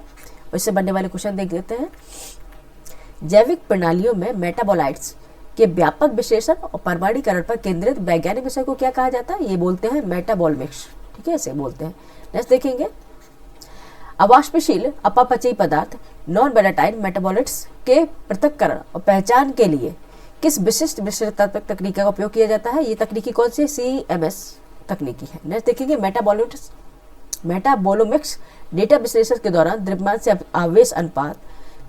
इससे बनने वाले क्वेश्चन देख लेते हैं। जैविक प्रणालियों में मेटाबोलाइट्स के व्यापक विश्लेषण और परमाणुकरण पर केंद्रित वैज्ञानिक विषय को क्या कहा जाता है? ये बोलते हैं मेटाबोलमिक्स। ठीक है, इसे बोलते हैं। नेक्स्ट देखेंगे अवाष्पशील अपचयी पदार्थ नॉन वोलेटाइल मेटाबॉलिट्स के पृथक्करण और पहचान के लिए किस विशिष्ट विश्लेषणात्मक तकनीक का उपयोग किया जाता है? ये तकनीकी कौन सी? CMS तकनीकी है। नेक्स्ट देखेंगे मेटाबोलोमिक्स डेटा विश्लेषण के दौरान द्रव्यमान से आवेश अनुपात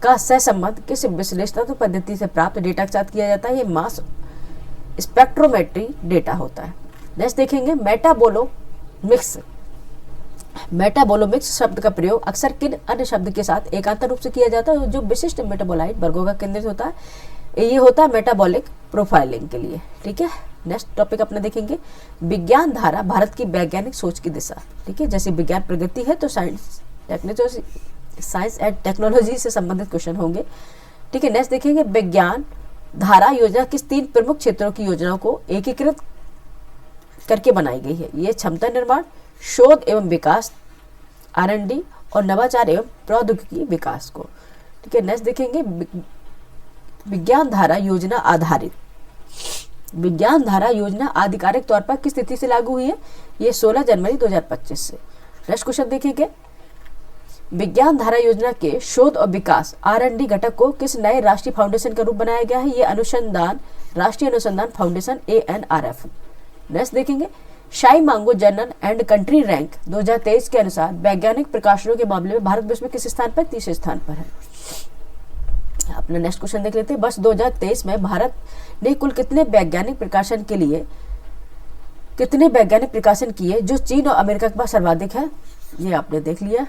का सहसंबंध किस विश्लेषणात्मक पद्धति से प्राप्त डेटा के साथ किया जाता है? ये मास स्पेक्ट्रोमेट्री डेटा होता है। नेक्स्ट देखेंगे मेटाबोलोमिक्स शब्द का प्रयोग अक्सर किन अन्य शब्द के साथ एकांतर रूप से किया जाता है जो विशिष्ट मेटाबोलाइट वर्गों का केंद्रित होता है? ये होता है मेटाबॉलिक प्रोफाइलिंग के लिए। ठीक है, नेक्स्ट टॉपिक अपना देखेंगे विज्ञान धारा भारत की वैज्ञानिक सोच की दिशा। ठीक है, जैसे विज्ञान प्रगति है तो साइंस एंड टेक्नोलॉजी से संबंधित क्वेश्चन होंगे। ठीक है, नेक्स्ट देखेंगे विज्ञान धारा योजना किस 3 प्रमुख क्षेत्रों की योजनाओं को एकीकृत करके बनाई गई है? ये क्षमता निर्माण, शोध एवं विकास R&D और नवाचार एवं प्रौद्योगिकी विकास को। ठीक है, नेक्स्ट देखेंगे विज्ञान धारा योजना आधारित। विज्ञान धारा योजना आधिकारिक तौर पर किस तिथि से लागू हुई है? ये 16 जनवरी 2025 से। नेक्स्ट क्वेश्चन देखेंगे विज्ञान धारा योजना के शोध और विकास R&D घटक को किस नए राष्ट्रीय फाउंडेशन का रूप बनाया गया है? ये राष्ट्रीय अनुसंधान फाउंडेशन ANRF। नेक्स्ट देखेंगे शाई मांगो जर्नल एंड कंट्री रैंक 2023 के अनुसार वैज्ञानिक प्रकाशनों के मामले में भारत विश्व में किस स्थान पर? 30वें स्थान पर है। अपना नेक्स्ट क्वेश्चन देख लेते हैं। वर्ष 2023 में भारत ने कुल कितने वैज्ञानिक प्रकाशन किए जो चीन और अमेरिका के पास सर्वाधिक है? ये आपने देख लिया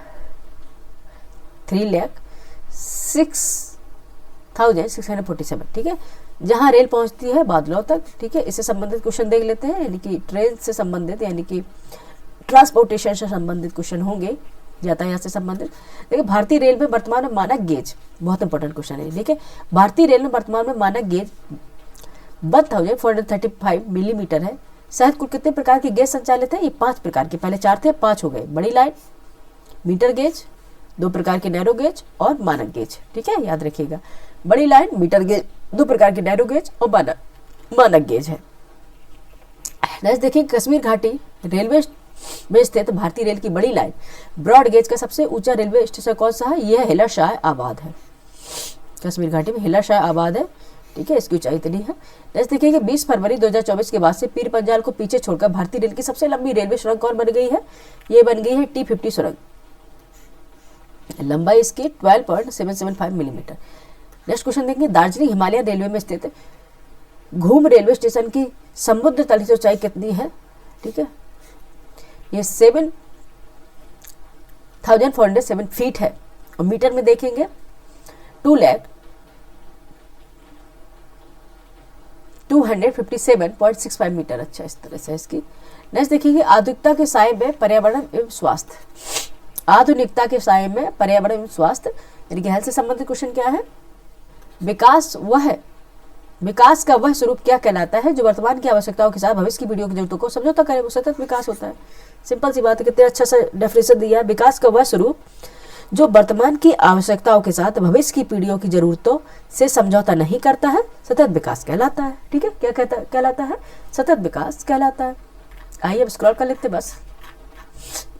3,06,647। ठीक है, जहां रेल पहुंचती है बादलों तक। ठीक है, इससे संबंधित क्वेश्चन देख लेते हैं, यानी कि ट्रेन से संबंधित यानी कि ट्रांसपोर्टेशन से संबंधित क्वेश्चन होंगे, यातायात से संबंधित। देखिए भारतीय रेल में वर्तमान में मानक गेज, बहुत इंपॉर्टेंट क्वेश्चन है। देखिए भारतीय रेल में वर्तमान में मानक गेज 1435 मिलीमीटर है। शायद कुल कितने प्रकार के गेज संचालित है? ये 5 प्रकार के, पहले 4 थे, 5 हो गए। बड़ी लाइन, मीटर गेज, 2 प्रकार के नैरो गेज और मानक गेज। ठीक है, याद रखिएगा, बड़ी लाइन, मीटर गेज, 2 प्रकार के नैरो गेज और मानक गेज है। नेक्स्ट देखिए कश्मीर घाटी रेलवे में स्थित भारतीय रेल की बड़ी लाइन ब्रॉड गेज का सबसे ऊंचा रेलवे स्टेशन कौन सा है? यह हिला शाह आबाद है। कश्मीर घाटी में हिला शाह आबाद है। ठीक है, इसकी ऊंचाई इतनी है। नेक्स्ट देखिए 20 फरवरी 2024 के बाद से पीर पंजाल को पीछे छोड़कर भारतीय रेल की सबसे लंबी रेलवे सुरंग कौन बन गई है? ये बन गई है T50 सुरंग। लंबाई इसकी 12.775 मिलीमीटर। नेक्स्ट क्वेश्चन देखेंगे दार्जिलिंग हिमालयन रेलवे में स्थित घूम रेलवे स्टेशन की समुद्र तल की ऊंचाई कितनी है? ठीक है, ये 7,407 फीट है। और मीटर में देखेंगे 2,257.65 मीटर। अच्छा, इस तरह से इसकी। नेक्स्ट देखिए, आधुनिकता के साये में पर्यावरण एवं स्वास्थ्य। आधुनिकता के साये में पर्यावरण एवं स्वास्थ्य यानी कि हेल्थ से संबंधित क्वेश्चन क्या है? विकास का वह स्वरूप क्या कहलाता है जो वर्तमान की आवश्यकताओं के साथ भविष्य की पीढ़ियों की जरूरतों को समझौता करे? वो सतत विकास होता है। सिंपल सी बात है, कितने अच्छा सा डेफिनेशन दिया है। विकास का वह स्वरूप जो वर्तमान की आवश्यकताओं के साथ भविष्य की पीढ़ियों की जरूरतों से समझौता नहीं करता है, सतत विकास कहलाता है। ठीक है, क्या कहलाता है? सतत विकास कहलाता है। आइए अब स्क्रॉल कर लेते, बस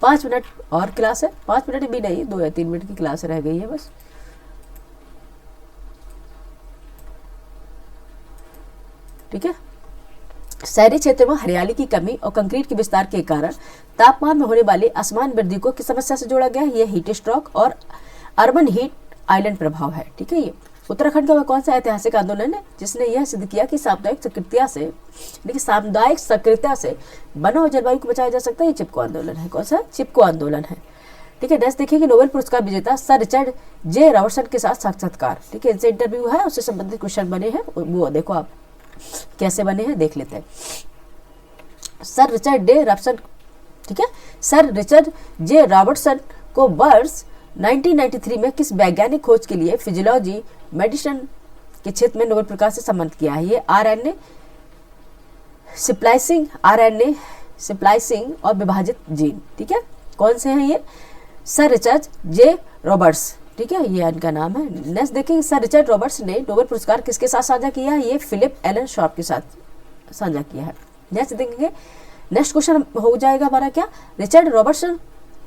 5 मिनट और क्लास है। 5 मिनट भी नहीं, 2 या 3 मिनट की क्लास रह गई है बस। ठीक है, शहरी क्षेत्र में हरियाली की कमी और कंक्रीट के विस्तार के कारण तापमान में होने वाली असमान वृद्धि को किस समस्या से जोड़ा गया है? ये हीट स्ट्रोक और अर्बन हीट आइलैंड प्रभाव है। ठीक है, ये उत्तराखंड का वह कौन सा ऐतिहासिक आंदोलन है जिसने यह सिद्ध किया कि सामुदायिक सक्रियता से वन और जलवायु को बचाया जा सकता है? ये चिपको आंदोलन है। कौन सा? चिपको आंदोलन है। ठीक है, नेक्स्ट देखिए कि नोबेल पुरस्कार विजेता सर रिचर्ड जे रॉबर्टसन के साथ साक्षात्कार। ठीक है, इनसे इंटरव्यू है, उससे संबंधित क्वेश्चन बने हैं, वो देखो आप कैसे बने हैं, देख लेते हैं। सर रिचर्ड जे रॉबर्टसन, ठीक है, सर रिचर्ड जे रॉबर्टसन को वर्ष 1993 में किस वैज्ञानिक खोज के लिए फिजियोलॉजी मेडिसिन के क्षेत्र में नोबेल पुरस्कार से सम्मानित किया है? ये आरएनए स्प्लाइसिंग और विभाजित जीन। ठीक है, कौन से हैं ये? Sir Richard J Roberts. ठीक है, ये इनका नाम है। नेक्स्ट देखिए, सर रिचर्ड रॉबर्ट्स ने नोबेल पुरस्कार किसके साथ साझा किया है? ये फिलिप एलन शॉर्प के साथ साझा किया है। नेक्स्ट देखेंगे, नेक्स्ट क्वेश्चन हो जाएगा हमारा क्या? रिचर्ड रॉबर्टसन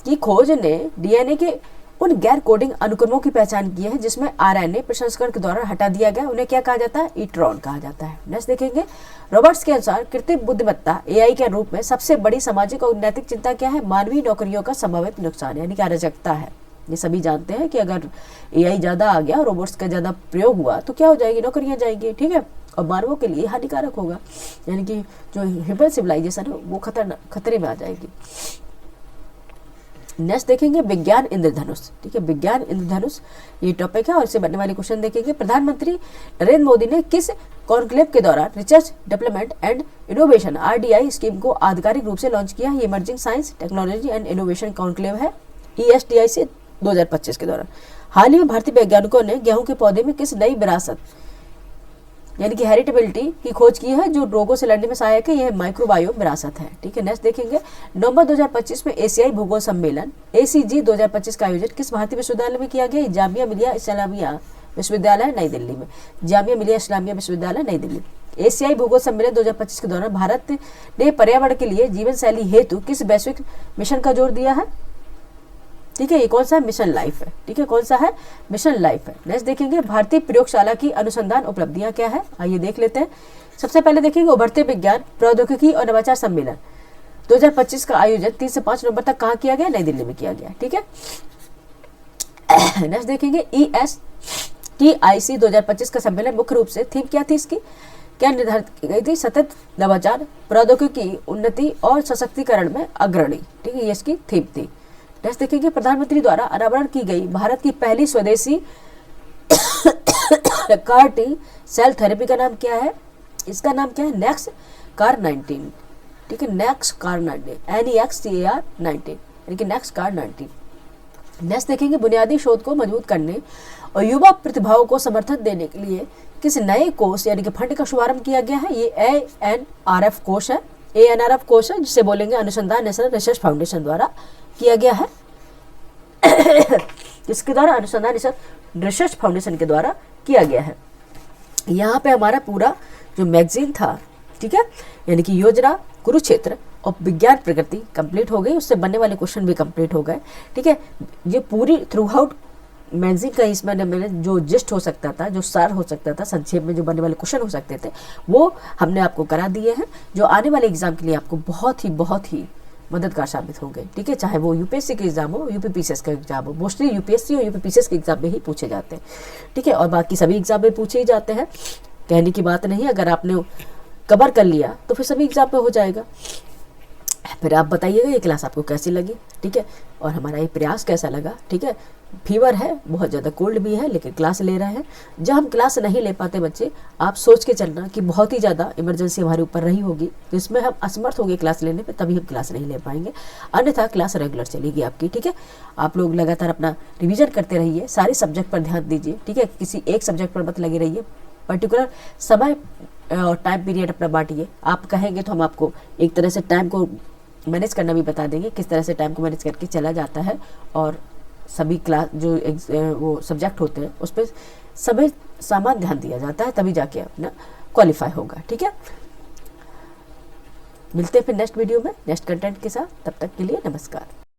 की खोज ने डीएनए के उन गैर कोडिंग अनुक्रमों की पहचान की है जिसमें आरएनए प्रसंस्करण के दौरान हटा दिया गया, उन्हें क्या कहा जाता है? ईट्रॉन कहा जाता है। नेक्स्ट देखेंगे, रॉबर्ट्स के अनुसार कृत्रिम बुद्धिमत्ता एआई के रूप में सबसे बड़ी सामाजिक और नैतिक चिंता क्या है? मानवीय नौकरियों का संभावित नुकसान यानी कि अराजकता है। ये सभी जानते हैं कि अगर एआई ज्यादा आ गया, रोबोट्स का ज्यादा प्रयोग हुआ तो क्या हो जाएगी? नौकरियां जाएंगी। ठीक है, और मानवों के लिए हानिकारक होगा, यानी कि जो ह्यूमन सिविलाइजेशन है वो खतरे में आ जाएगी। नेक्स्ट देखेंगे, विज्ञान इंद्रधनुष। ठीक है, विज्ञान इंद्रधनुष ये टॉपिक है और इससे बनने वाले क्वेश्चन देखेंगे। प्रधानमंत्री नरेंद्र मोदी ने किस कॉन्क्लेव के दौरान research development and innovation RDI scheme को आधिकारिक रूप से लॉन्च किया? ये emerging science technology and innovation conclave है ESTI से 2025 के दौरान। हाल ही में भारतीय वैज्ञानिकों ने गेहूं के पौधे में किस नई विरासत यानी कि हेरिटेबिलिटी की खोज की है जो रोगों से लड़ने में सहायक है? यह माइक्रोबायोम विरासत है। ठीक है, नेक्स्ट देखेंगे, नवंबर 2025 में एशियाई भूगोल सम्मेलन ACG 2025 का आयोजन किस भारतीय विश्वविद्यालय में किया गया? जामिया मिलिया इस्लामिया विश्वविद्यालय नई दिल्ली में। जामिया मिलिया इस्लामिया विश्वविद्यालय नई दिल्ली। एशियाई भूगोल सम्मेलन 2025 के दौरान भारत ने पर्यावरण के लिए जीवन शैली हेतु किस वैश्विक मिशन का जोर दिया है? ठीक है, ये कौन सा है? मिशन लाइफ है। ठीक है, कौन सा है? मिशन लाइफ है। नेक्स्ट देखेंगे, भारतीय प्रयोगशाला की अनुसंधान उपलब्धियां क्या है? आइए देख लेते हैं। सबसे पहले देखेंगे, उभरते विज्ञान प्रौद्योगिकी और नवाचार सम्मेलन 2025 का आयोजन 3 से 5 नवंबर तक कहाँ किया गया? नई दिल्ली में किया गया। ठीक है, नेक्स्ट देखेंगे, ESTIC 2025 का सम्मेलन मुख्य रूप से थीम क्या थी इसकी? क्या निर्धारित की गई थी? सतत नवाचार, प्रौद्योगिकी उन्नति और सशक्तिकरण में अग्रणी। ठीक है, ये इसकी थीम थी। नेक्स्ट देखेंगे, प्रधानमंत्री द्वारा अनावरण की गई भारत की पहली स्वदेशी कार टी सेल थेरेपी का नाम क्या है? इसका नाम क्या है? Next car 19। ठीक है, नेक्स कार 19 NEXTAR 19 यानी कि नेक्स कार 19। नेक्स्ट देखेंगे, बुनियादी शोध को मजबूत करने और युवा प्रतिभाओं को समर्थन देने के लिए किस नए कोष यानी कि फंड का शुभारंभ किया गया है? ये ANRF कोष है। ANRF कोष है जिसे बोलेंगे अनुसंधान नेशनल रिसर्च फाउंडेशन द्वारा किया गया है। इसके द्वारा अनुसंधान रिसर्च फाउंडेशन के द्वारा किया गया है। यहाँ पे हमारा पूरा जो मैगजीन था, ठीक है, यानी कि योजना कुरुक्षेत्र और विज्ञान प्रगति कंप्लीट हो गई, उससे बनने वाले क्वेश्चन भी कंप्लीट हो गए। ठीक है, ये पूरी थ्रू आउट मैगजीन का इसमें मैंने जो जिस्ट हो सकता था, जो सार हो सकता था, संक्षेप में जो बनने वाले क्वेश्चन हो सकते थे, वो हमने आपको करा दिए हैं, जो आने वाले एग्जाम के लिए आपको बहुत ही मददगार साबित होंगे। ठीक है, चाहे वो यूपीएससी के एग्जाम हो, यूपीपीसीएस का एग्जाम हो, मोस्टली यूपीएससी और यूपीपीसीएस के एग्जाम में ही पूछे जाते हैं। ठीक है, और बाकी सभी एग्जाम में पूछे ही जाते हैं। कहने की बात नहीं, अगर आपने कवर कर लिया तो फिर सभी एग्जाम में हो जाएगा। फिर आप बताइएगा ये क्लास आपको कैसी लगी, ठीक है, और हमारा ये प्रयास कैसा लगा, ठीक है। फीवर है, बहुत ज़्यादा कोल्ड भी है, लेकिन क्लास ले रहे हैं। जब हम क्लास नहीं ले पाते बच्चे, आप सोच के चलना कि बहुत ही ज़्यादा इमरजेंसी हमारे ऊपर रही होगी, तो इसमें हम असमर्थ होंगे क्लास लेने पे, तभी हम क्लास नहीं ले पाएंगे, अन्यथा क्लास रेगुलर चलेगी आपकी, ठीक है। आप लोग लगातार अपना रिविजन करते रहिए, सारे सब्जेक्ट पर ध्यान दीजिए, ठीक है, किसी एक सब्जेक्ट पर मत लगे रहिए। पर्टिकुलर समय और टाइम पीरियड अपना बांटिए। आप कहेंगे तो हम आपको एक तरह से टाइम को मैनेज करना भी बता देंगे, किस तरह से टाइम को मैनेज करके चला जाता है, और सभी क्लास जो वो सब्जेक्ट होते हैं उस पर समय सामान ध्यान दिया जाता है, तभी जाके अपना क्वालिफाई होगा, ठीक है। मिलते हैं फिर नेक्स्ट वीडियो में नेक्स्ट कंटेंट के साथ, तब तक के लिए नमस्कार।